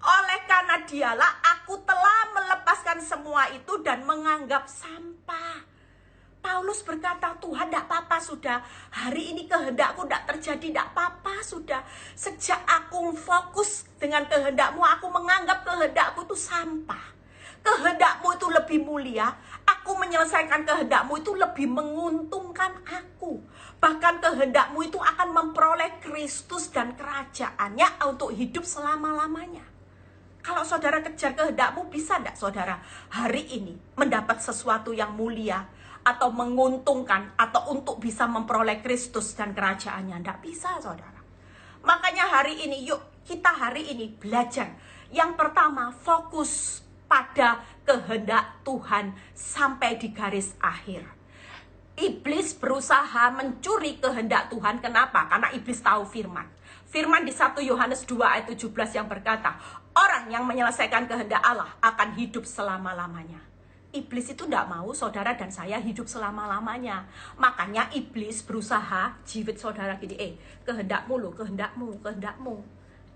Oleh karena dialah aku telah melepaskan semua itu dan menganggap sampah. Paulus berkata, Tuhan, tidak apa-apa sudah. Hari ini kehendakku tidak terjadi, tidak apa-apa sudah. Sejak aku fokus dengan kehendakmu, aku menganggap kehendakku itu sampah. Kehendakmu itu lebih mulia. Aku menyelesaikan kehendakmu itu lebih menguntungkan aku. Bahkan kehendakmu itu akan memperoleh Kristus dan kerajaannya untuk hidup selama-lamanya. Kalau saudara kejar kehendakmu, bisa tidak saudara hari ini mendapat sesuatu yang mulia atau menguntungkan atau untuk bisa memperoleh Kristus dan kerajaannya? Tidak bisa, saudara. Makanya hari ini, yuk kita hari ini belajar. Yang pertama, fokus pada kehendak Tuhan sampai di garis akhir. Iblis berusaha mencuri kehendak Tuhan. Kenapa? Karena iblis tahu firman. Firman di 1 Yohanes 2 ayat 17 yang berkata, orang yang menyelesaikan kehendak Allah akan hidup selama-lamanya. Iblis itu tidak mau saudara dan saya hidup selama-lamanya. Makanya iblis berusaha jiwit saudara gini, kehendakmu loh, kehendakmu.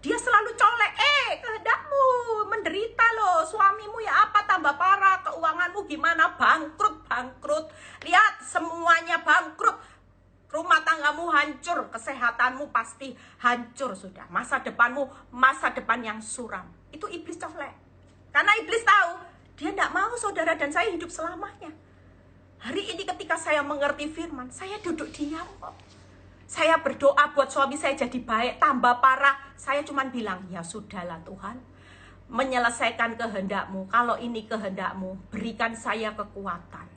Dia selalu colek, kehendakmu, menderita loh, suamimu ya apa tambah parah, keuanganmu gimana, bangkrut. Lihat, semuanya bangkrut. Rumah tanggamu hancur, kesehatanmu pasti hancur sudah. Masa depanmu, masa depan yang suram. Itu iblis colek. Karena iblis tahu, dia tidak mau saudara dan saya hidup selamanya. Hari ini ketika saya mengerti firman, saya duduk diam kok. Saya berdoa buat suami saya jadi baik, tambah parah. Saya cuma bilang, ya sudahlah Tuhan, menyelesaikan kehendakmu. Kalau ini kehendakmu, berikan saya kekuatan.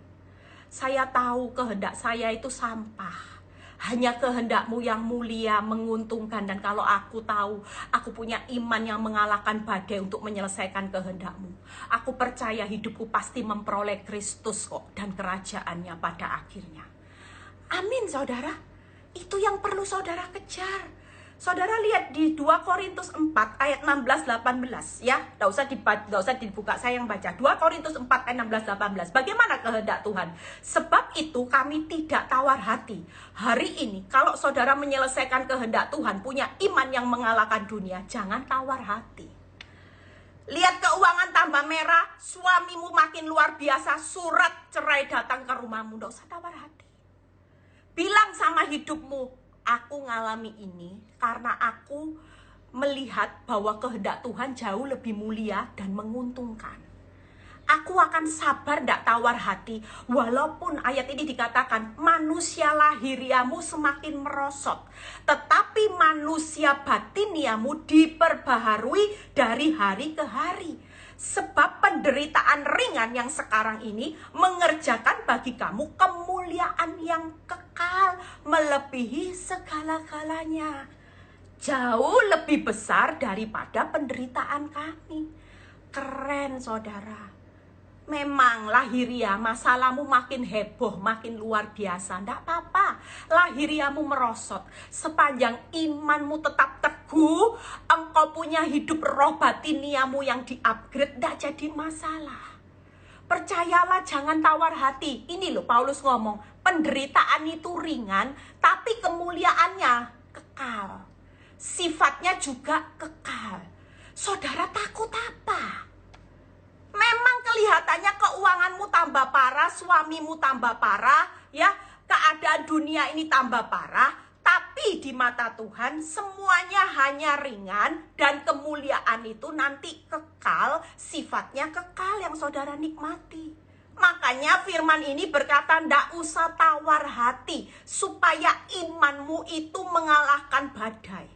Saya tahu kehendak saya itu sampah. Hanya kehendakmu yang mulia, menguntungkan. Dan kalau aku tahu, aku punya iman yang mengalahkan badai untuk menyelesaikan kehendakmu. Aku percaya hidupku pasti memperoleh Kristus kok dan kerajaannya pada akhirnya. Amin saudara. Itu yang perlu saudara kejar. Saudara lihat di 2 Korintus 4 ayat 16-18 ya. Nggak usah dibuka, saya yang baca. 2 Korintus 4 ayat 16-18. Bagaimana kehendak Tuhan? Sebab itu kami tidak tawar hati. Hari ini kalau saudara menyelesaikan kehendak Tuhan, punya iman yang mengalahkan dunia, jangan tawar hati. Lihat keuangan tambah merah, suamimu makin luar biasa, surat cerai datang ke rumahmu, nggak usah tawar hati. Bilang sama hidupmu, aku ngalami ini karena aku melihat bahwa kehendak Tuhan jauh lebih mulia dan menguntungkan. Aku akan sabar, tidak tawar hati. Walaupun ayat ini dikatakan, manusia lahiriamu semakin merosot. Tetapi manusia batiniamu diperbaharui dari hari ke hari. Sebab penderitaan ringan yang sekarang ini mengerjakan bagi kamu kemuliaan yang kekal, melebihi segala-galanya. Jauh lebih besar daripada penderitaan kami. Keren saudara. Memang lahiria masalahmu makin heboh, makin luar biasa. Tidak apa-apa, lahiriamu merosot. Sepanjang imanmu tetap teguh, engkau punya hidup roh batiniamu yang di-upgrade, tidak jadi masalah. Percayalah, jangan tawar hati. Ini loh Paulus ngomong, penderitaan itu ringan, tapi kemuliaannya kekal. Sifatnya juga kekal. Saudara takut apa? Memang kelihatannya keuanganmu tambah parah, suamimu tambah parah, ya, keadaan dunia ini tambah parah, tapi di mata Tuhan semuanya hanya ringan dan kemuliaan itu nanti kekal, sifatnya kekal yang saudara nikmati. Makanya firman ini berkata, ndak usah tawar hati supaya imanmu itu mengalahkan badai.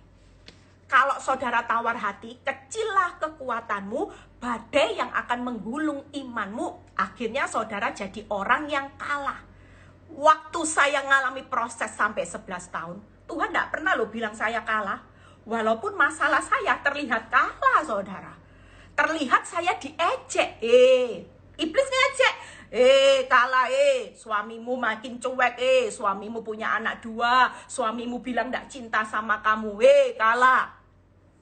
Kalau saudara tawar hati, kecillah kekuatanmu, badai yang akan menggulung imanmu. Akhirnya saudara jadi orang yang kalah. Waktu saya ngalami proses sampai 11 tahun, Tuhan tidak pernah loh bilang saya kalah. Walaupun masalah saya terlihat kalah, saudara. Terlihat saya diejek. Iblis ngejek. Kalah, suamimu makin cuek, suamimu punya anak 2, suamimu bilang tidak cinta sama kamu, kalah.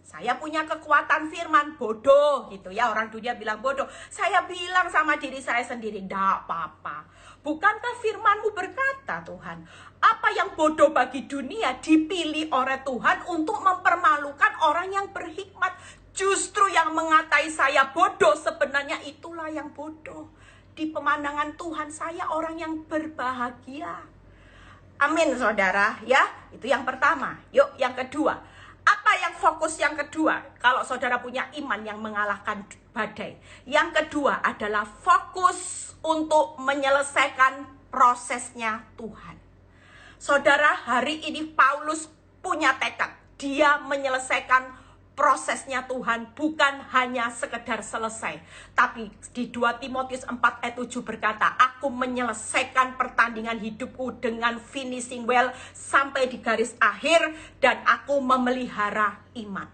Saya punya kekuatan firman, bodoh gitu ya, orang dunia bilang bodoh. Saya bilang sama diri saya sendiri, tidak apa-apa. Bukankah firman-Mu berkata, Tuhan, apa yang bodoh bagi dunia dipilih oleh Tuhan untuk mempermalukan orang yang berhikmat. Justru yang mengatai saya bodoh, sebenarnya itulah yang bodoh. Di pemandangan Tuhan, saya orang yang berbahagia. Amin, saudara, ya. Itu yang pertama. Yuk, yang kedua. Apa yang fokus yang kedua? Kalau saudara punya iman yang mengalahkan badai. Yang kedua adalah fokus untuk menyelesaikan prosesnya Tuhan. Saudara, hari ini Paulus punya tekad. Dia menyelesaikan prosesnya Tuhan, bukan hanya sekedar selesai. Tapi di 2 Timotius 4 ayat 7 berkata, aku menyelesaikan pertandingan hidupku dengan finishing well sampai di garis akhir, dan aku memelihara iman.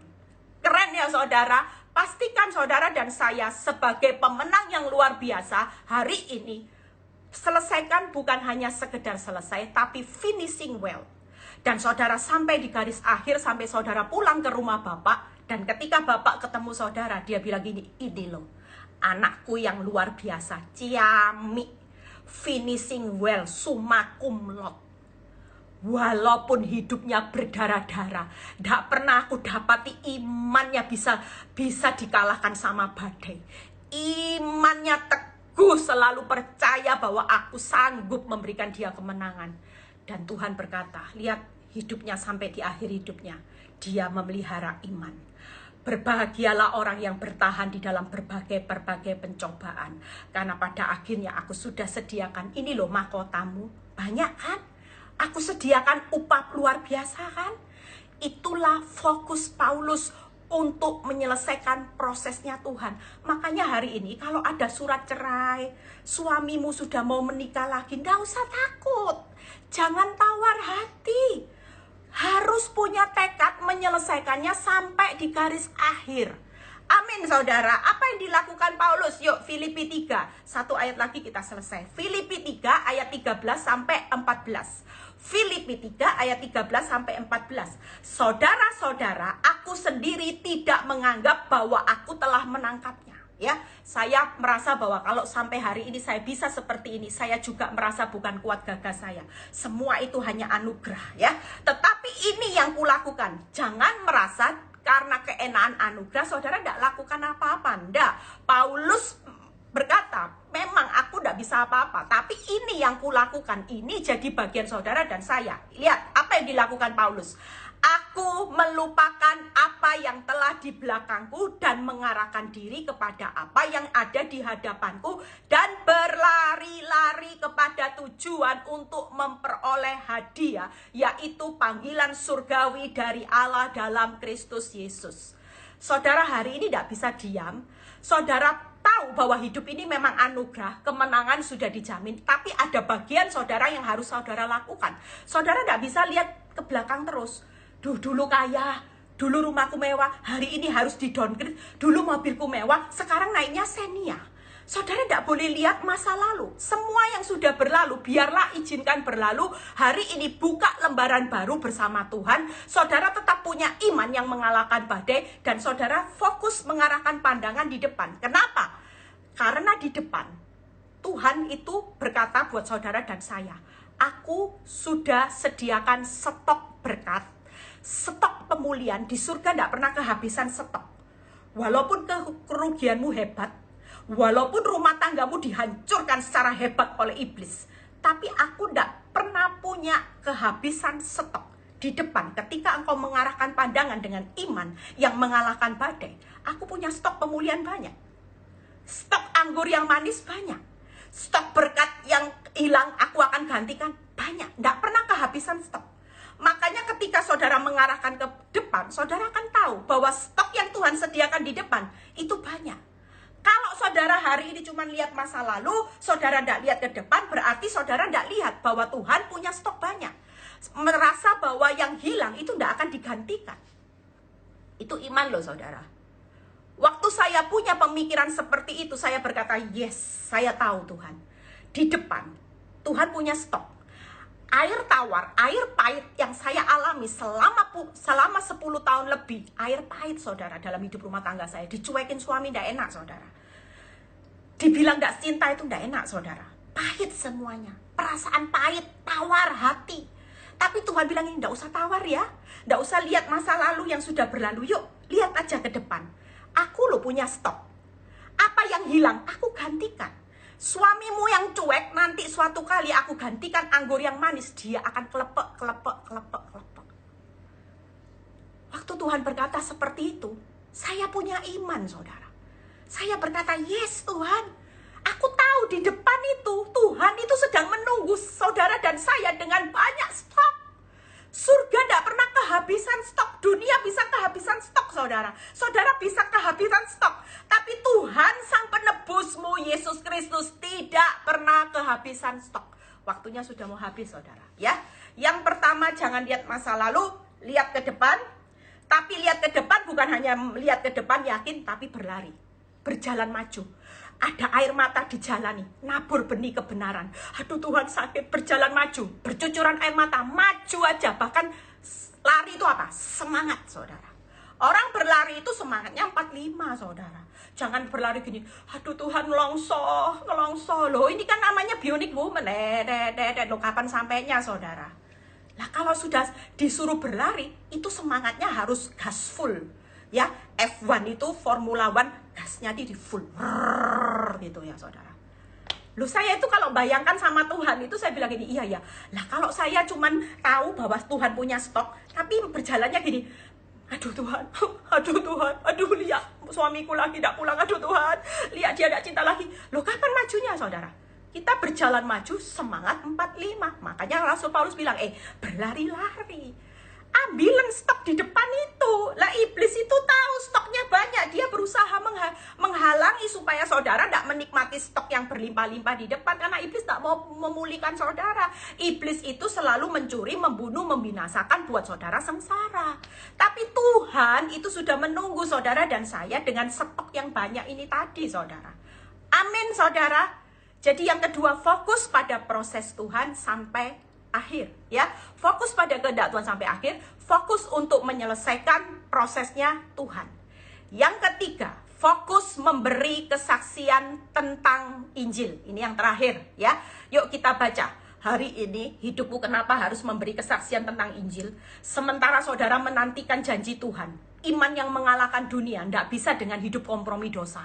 Keren ya saudara? Pastikan saudara dan saya sebagai pemenang yang luar biasa hari ini, selesaikan bukan hanya sekedar selesai, tapi finishing well. Dan saudara sampai di garis akhir, sampai saudara pulang ke rumah Bapak, dan ketika Bapak ketemu saudara, dia bilang gini, ini loh, anakku yang luar biasa, ciamik, finishing well, summa cum laude. Walaupun hidupnya berdarah-darah, tidak pernah aku dapati imannya bisa dikalahkan sama badai. Imannya teguh, selalu percaya bahwa aku sanggup memberikan dia kemenangan. Dan Tuhan berkata, lihat hidupnya sampai di akhir hidupnya, dia memelihara iman. Berbahagialah orang yang bertahan di dalam berbagai pencobaan. Karena pada akhirnya aku sudah sediakan, ini loh mahkotamu, banyak kan? Aku sediakan upah luar biasa kan? Itulah fokus Paulus untuk menyelesaikan prosesnya Tuhan. Makanya hari ini kalau ada surat cerai, suamimu sudah mau menikah lagi, nggak usah takut. Jangan tawar hati. Harus punya tekad menyelesaikannya sampai di garis akhir. Amin saudara. Apa yang dilakukan Paulus? Yuk Filipi 3. Satu ayat lagi kita selesai. Filipi 3 ayat 13 sampai 14. Filipi 3 ayat 13 sampai 14. Saudara-saudara, aku sendiri tidak menganggap bahwa aku telah menangkapnya. Ya, saya merasa bahwa kalau sampai hari ini saya bisa seperti ini, saya juga merasa bukan kuat gagah saya. Semua itu hanya anugerah ya. Tetapi ini yang kulakukan. Jangan merasa karena keenaan anugerah saudara tidak lakukan apa-apa. Ndak. Paulus berkata, memang aku tidak bisa apa-apa, tapi ini yang kulakukan. Ini jadi bagian saudara dan saya. Lihat apa yang dilakukan Paulus. Aku melupakan apa yang telah di belakangku dan mengarahkan diri kepada apa yang ada di hadapanku, dan berlari-lari kepada tujuan untuk memperoleh hadiah, yaitu panggilan surgawi dari Allah dalam Kristus Yesus. Saudara hari ini tidak bisa diam. Saudara tahu bahwa hidup ini memang anugerah, kemenangan sudah dijamin, tapi ada bagian saudara yang harus saudara lakukan. Saudara tidak bisa lihat ke belakang terus. Dulu kaya, dulu rumahku mewah, hari ini harus di downgrade. Dulu mobilku mewah, sekarang naiknya Xenia. Saudara tidak boleh lihat masa lalu. Semua yang sudah berlalu, biarlah izinkan berlalu. Hari ini buka lembaran baru bersama Tuhan. Saudara tetap punya iman yang mengalahkan badai, dan saudara fokus mengarahkan pandangan di depan. Kenapa? Karena di depan Tuhan itu berkata buat saudara dan saya, aku sudah sediakan stok berkat, stok pemulihan. Di surga tidak pernah kehabisan stok. Walaupun kerugianmu hebat, Walaupun rumah tanggamu dihancurkan secara hebat oleh iblis, tapi aku tidak pernah punya kehabisan stok di depan. Ketika engkau mengarahkan pandangan dengan iman yang mengalahkan badai, aku punya stok pemulihan banyak. Stok anggur yang manis banyak. Stok berkat yang hilang aku akan gantikan banyak. Tidak pernah kehabisan stok. Makanya ketika saudara mengarahkan ke depan, saudara akan tahu bahwa stok yang Tuhan sediakan di depan itu banyak. Kalau saudara hari ini cuma lihat masa lalu, saudara tidak lihat ke depan, berarti saudara tidak lihat bahwa Tuhan punya stok banyak. Merasa bahwa yang hilang itu tidak akan digantikan. Itu iman loh saudara. Waktu saya punya pemikiran seperti itu, saya berkata, yes, saya tahu Tuhan. Di depan, Tuhan punya stok. Air tawar, air pahit yang saya alami selama 10 tahun lebih. Air pahit saudara dalam hidup rumah tangga saya. Dicuekin suami tidak enak saudara. Dibilang tidak cinta itu tidak enak saudara. Pahit semuanya. Perasaan pahit, tawar hati. Tapi Tuhan bilang ini tidak usah tawar ya. Tidak usah lihat masa lalu yang sudah berlalu. Yuk lihat aja ke depan. Aku loh punya stok. Apa yang hilang aku gantikan. Suamimu yang cuek, nanti suatu kali aku gantikan anggur yang manis. Dia akan kelepek. Waktu Tuhan berkata seperti itu, saya punya iman saudara. Saya berkata, yes Tuhan. Aku tahu di depan itu, Tuhan itu sedang menunggu saudara dan saya dengan banyak stok. Surga tidak pernah kehabisan stok. Dunia bisa kehabisan stok saudara. Saudara bisa kehabisan stok. Tapi Tuhan sang penebusmu Yesus Kristus tidak pernah kehabisan stok. Waktunya sudah mau habis saudara ya. Yang pertama, jangan lihat masa lalu, lihat ke depan. Tapi lihat ke depan bukan hanya lihat ke depan yakin, tapi berlari, berjalan maju. Ada air mata di jalan nih, nabur benih kebenaran. Aduh Tuhan sakit, berjalan maju, bercucuran air mata, maju aja. Bahkan lari itu apa? Semangat saudara. Orang berlari itu semangatnya 45 saudara. Jangan berlari gini, aduh Tuhan ngelongso loh. Ini kan namanya bionic woman. Loh kapan sampainya saudara? Nah kalau sudah disuruh berlari, itu semangatnya harus gas full. Ya, F1 itu Formula One, gasnya di full gitu ya saudara. Loh saya itu kalau bayangkan sama Tuhan itu saya bilang gini, iya ya. Lah kalau saya cuman tahu bahwa Tuhan punya stok, tapi berjalannya gini, aduh Tuhan, aduh lihat suamiku lagi tidak pulang, aduh Tuhan, lihat dia tidak cinta lagi. Loh kapan majunya saudara? Kita berjalan maju semangat 45. Makanya Rasul Paulus bilang, berlari-lari. Ambilan stok di depan itu. Lah iblis itu tahu stoknya banyak. Dia berusaha menghalangi supaya saudara tidak menikmati stok yang berlimpah-limpah di depan. Karena iblis tak mau memulihkan saudara. Iblis itu selalu mencuri, membunuh, membinasakan buat saudara sengsara. Tapi Tuhan itu sudah menunggu saudara dan saya dengan stok yang banyak ini tadi saudara. Amin saudara. Jadi yang kedua, fokus pada proses Tuhan sampai akhir ya. Fokus pada kehendak Tuhan sampai akhir, fokus untuk menyelesaikan prosesnya Tuhan. Yang ketiga, fokus memberi kesaksian tentang Injil. Ini yang terakhir ya. Yuk kita baca. Hari ini hidupmu kenapa harus memberi kesaksian tentang Injil? Sementara saudara menantikan janji Tuhan. Iman yang mengalahkan dunia tidak bisa dengan hidup kompromi dosa.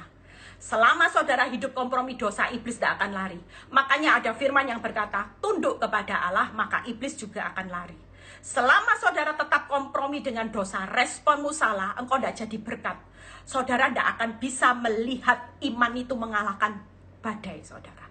Selama saudara hidup kompromi dosa, iblis tidak akan lari. Makanya ada firman yang berkata, tunduk kepada Allah, maka iblis juga akan lari. Selama saudara tetap kompromi dengan dosa, responmu salah, engkau tidak jadi berkat. Saudara tidak akan bisa melihat iman itu mengalahkan badai saudara.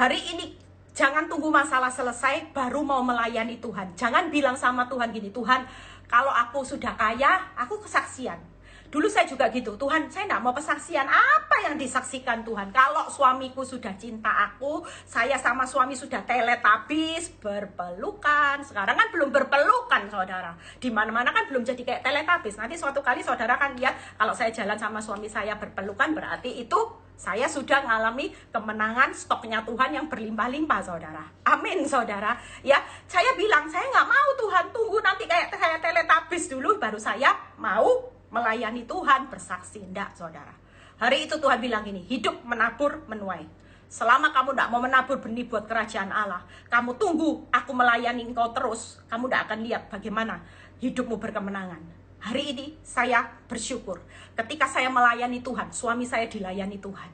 Hari ini, jangan tunggu masalah selesai, baru mau melayani Tuhan. Jangan bilang sama Tuhan gini, Tuhan, kalau aku sudah kaya, aku kesaksian. Dulu saya juga gitu, Tuhan saya tidak mau kesaksian. Apa yang disaksikan Tuhan? Kalau suamiku sudah cinta aku, saya sama suami sudah teletabis, berpelukan. Sekarang kan belum berpelukan saudara. Di mana-mana kan belum jadi kayak teletabis. Nanti suatu kali saudara kan lihat, kalau saya jalan sama suami saya berpelukan, berarti itu saya sudah mengalami kemenangan stoknya Tuhan yang berlimpah-limpah saudara. Amin saudara. Ya, saya bilang saya nggak mau Tuhan, tunggu nanti kayak saya teletabis dulu, baru saya mau melayani Tuhan, bersaksi. Enggak saudara. Hari itu Tuhan bilang gini, hidup menabur menuai. Selama kamu tidak mau menabur benih buat kerajaan Allah, kamu tunggu aku melayani engkau terus, kamu tidak akan lihat bagaimana hidupmu berkemenangan. Hari ini saya bersyukur ketika saya melayani Tuhan, suami saya dilayani Tuhan.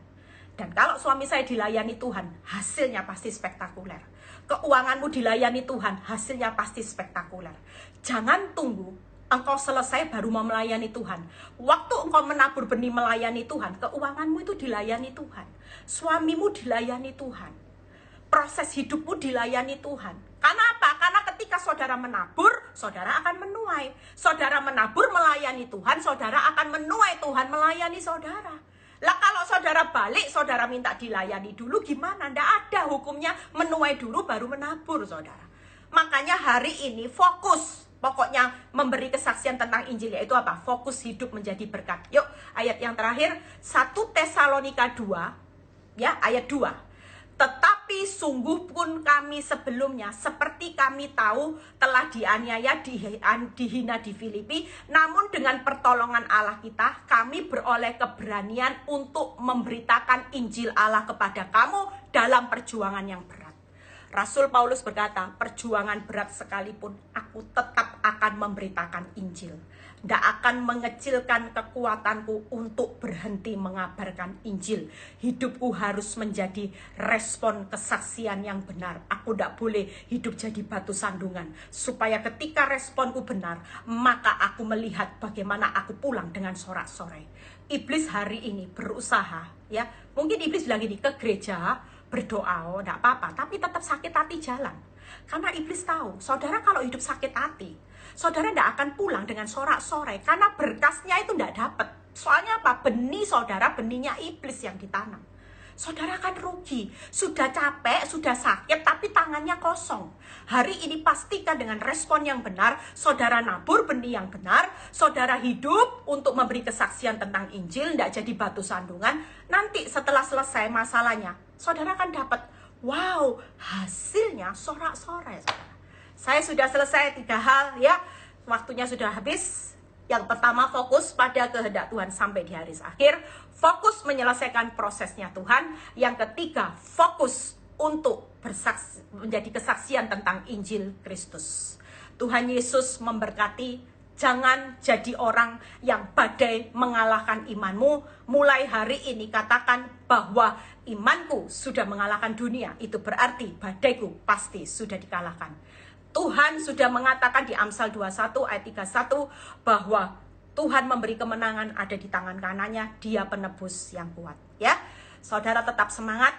Dan kalau suami saya dilayani Tuhan, hasilnya pasti spektakuler. Keuanganmu dilayani Tuhan, hasilnya pasti spektakuler. Jangan tunggu engkau selesai baru mau melayani Tuhan. Waktu engkau menabur benih melayani Tuhan, keuanganmu itu dilayani Tuhan. Suamimu dilayani Tuhan. Proses hidupmu dilayani Tuhan. Karena apa? Karena ketika saudara menabur, saudara akan menuai. Saudara menabur melayani Tuhan, saudara akan menuai Tuhan melayani saudara. Lah kalau saudara balik, saudara minta dilayani dulu gimana? Nggak ada hukumnya menuai dulu baru menabur, saudara. Makanya hari ini fokus. Pokoknya memberi kesaksian tentang Injil, yaitu apa? Fokus hidup menjadi berkat. Yuk, ayat yang terakhir, 1 Tesalonika 2, ya, ayat 2. Tetapi sungguh pun kami sebelumnya, seperti kami tahu telah dianiaya, dihina di Filipi, namun dengan pertolongan Allah kita, kami beroleh keberanian untuk memberitakan Injil Allah kepada kamu dalam perjuangan yang berat. Rasul Paulus berkata, perjuangan berat sekalipun, aku tetap akan memberitakan Injil. Tidak akan mengecilkan kekuatanku untuk berhenti mengabarkan Injil. Hidupku harus menjadi respon kesaksian yang benar. Aku tidak boleh hidup jadi batu sandungan. Supaya ketika responku benar, maka aku melihat bagaimana aku pulang dengan sorak-sorai. Iblis hari ini berusaha, ya. Mungkin iblis bilang gini, ke gereja, berdoa, oh enggak apa-apa, tapi tetap sakit hati jalan. Karena iblis tahu, saudara kalau hidup sakit hati, saudara enggak akan pulang dengan sorak-sorai, karena berkasnya itu enggak dapat. Soalnya apa? Benih saudara, benihnya iblis yang ditanam. Saudara akan rugi, sudah capek, sudah sakit, tapi tangannya kosong. Hari ini pastikan dengan respon yang benar, saudara nabur benih yang benar, saudara hidup untuk memberi kesaksian tentang Injil, tidak jadi batu sandungan. Nanti setelah selesai masalahnya, saudara akan dapat, wow, hasilnya sorak-sorai. Saya sudah selesai 3 hal, ya, waktunya sudah habis. Yang pertama, fokus pada kehendak Tuhan sampai di hari akhir. Fokus menyelesaikan prosesnya Tuhan. Yang ketiga, fokus untuk menjadi kesaksian tentang Injil Kristus. Tuhan Yesus memberkati. Jangan jadi orang yang badai mengalahkan imanmu. Mulai hari ini katakan bahwa imanku sudah mengalahkan dunia. Itu berarti badaiku pasti sudah dikalahkan. Tuhan sudah mengatakan di Amsal 21 ayat 31 bahwa Tuhan memberi kemenangan ada di tangan kanannya, Dia penebus yang kuat. Ya, saudara tetap semangat.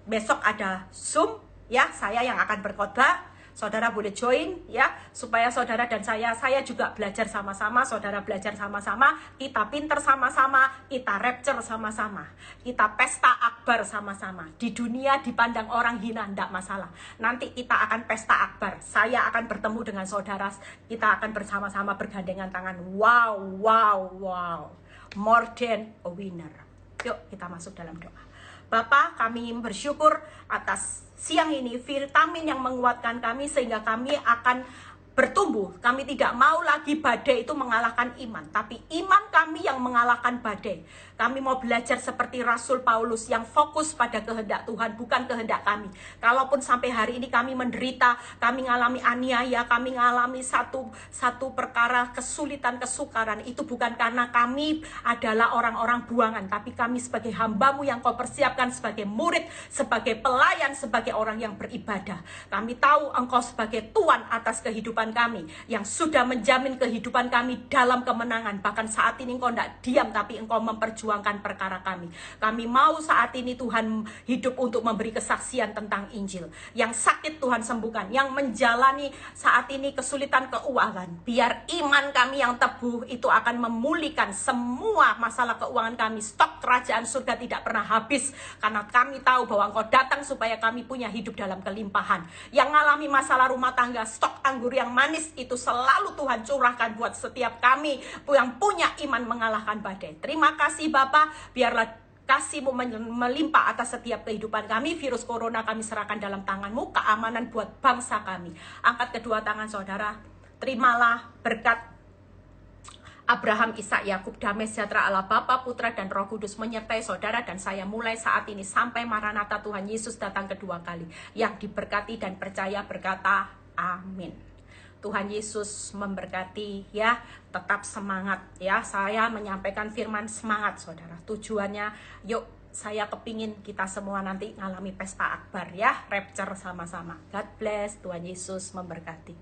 Besok ada Zoom, ya, saya yang akan berkhotbah. Saudara boleh join, ya, supaya saudara dan saya juga belajar sama-sama, saudara belajar sama-sama, kita pinter sama-sama, kita rapture sama-sama, kita pesta akbar sama-sama. Di dunia dipandang orang hina, enggak masalah. Nanti kita akan pesta akbar. Saya akan bertemu dengan saudara, kita akan bersama-sama bergandengan tangan. Wow, wow, wow. More than a winner. Yuk kita masuk dalam doa. Bapa, kami bersyukur atas siang ini vitamin yang menguatkan kami sehingga kami akan bertumbuh. Kami tidak mau lagi badai itu mengalahkan iman, tapi iman kami yang mengalahkan badai. Kami mau belajar seperti Rasul Paulus yang fokus pada kehendak Tuhan, bukan kehendak kami. Kalaupun sampai hari ini kami menderita, kami mengalami aniaya, kami mengalami satu perkara kesulitan, kesukaran, itu bukan karena kami adalah orang-orang buangan, tapi kami sebagai hamba-Mu yang Kau persiapkan sebagai murid, sebagai pelayan, sebagai orang yang beribadah. Kami tahu Engkau sebagai Tuhan atas kehidupan kami, yang sudah menjamin kehidupan kami dalam kemenangan. Bahkan saat ini Engkau tidak diam, tapi Engkau memperjuangkan perkara kami. Kami mau saat ini Tuhan hidup untuk memberi kesaksian tentang Injil. Yang sakit Tuhan sembuhkan, yang menjalani saat ini kesulitan keuangan, biar iman kami yang teguh itu akan memulihkan semua masalah keuangan kami. Stok kerajaan surga tidak pernah habis, karena kami tahu bahwa Engkau datang supaya kami punya hidup dalam kelimpahan. Yang mengalami masalah rumah tangga, stok anggur yang manis itu selalu Tuhan curahkan buat setiap kami yang punya iman mengalahkan badai. Terima kasih Bapa, biarlah kasih-Mu melimpah atas setiap kehidupan kami. Virus corona kami serahkan dalam tangan-Mu, keamanan buat bangsa kami. Angkat kedua tangan saudara, terimalah berkat Abraham, Ishak, Yakub, damai sejahtera Allah Bapa, Putra dan Roh Kudus menyertai saudara dan saya mulai saat ini sampai Maranatha Tuhan Yesus datang kedua kali. Yang diberkati dan percaya berkata amin. Tuhan Yesus memberkati, ya. Tetap semangat, ya. Saya menyampaikan firman semangat saudara. Tujuannya yuk saya kepingin kita semua nanti ngalami pesta akbar ya, rapture sama-sama. God bless, Tuhan Yesus memberkati.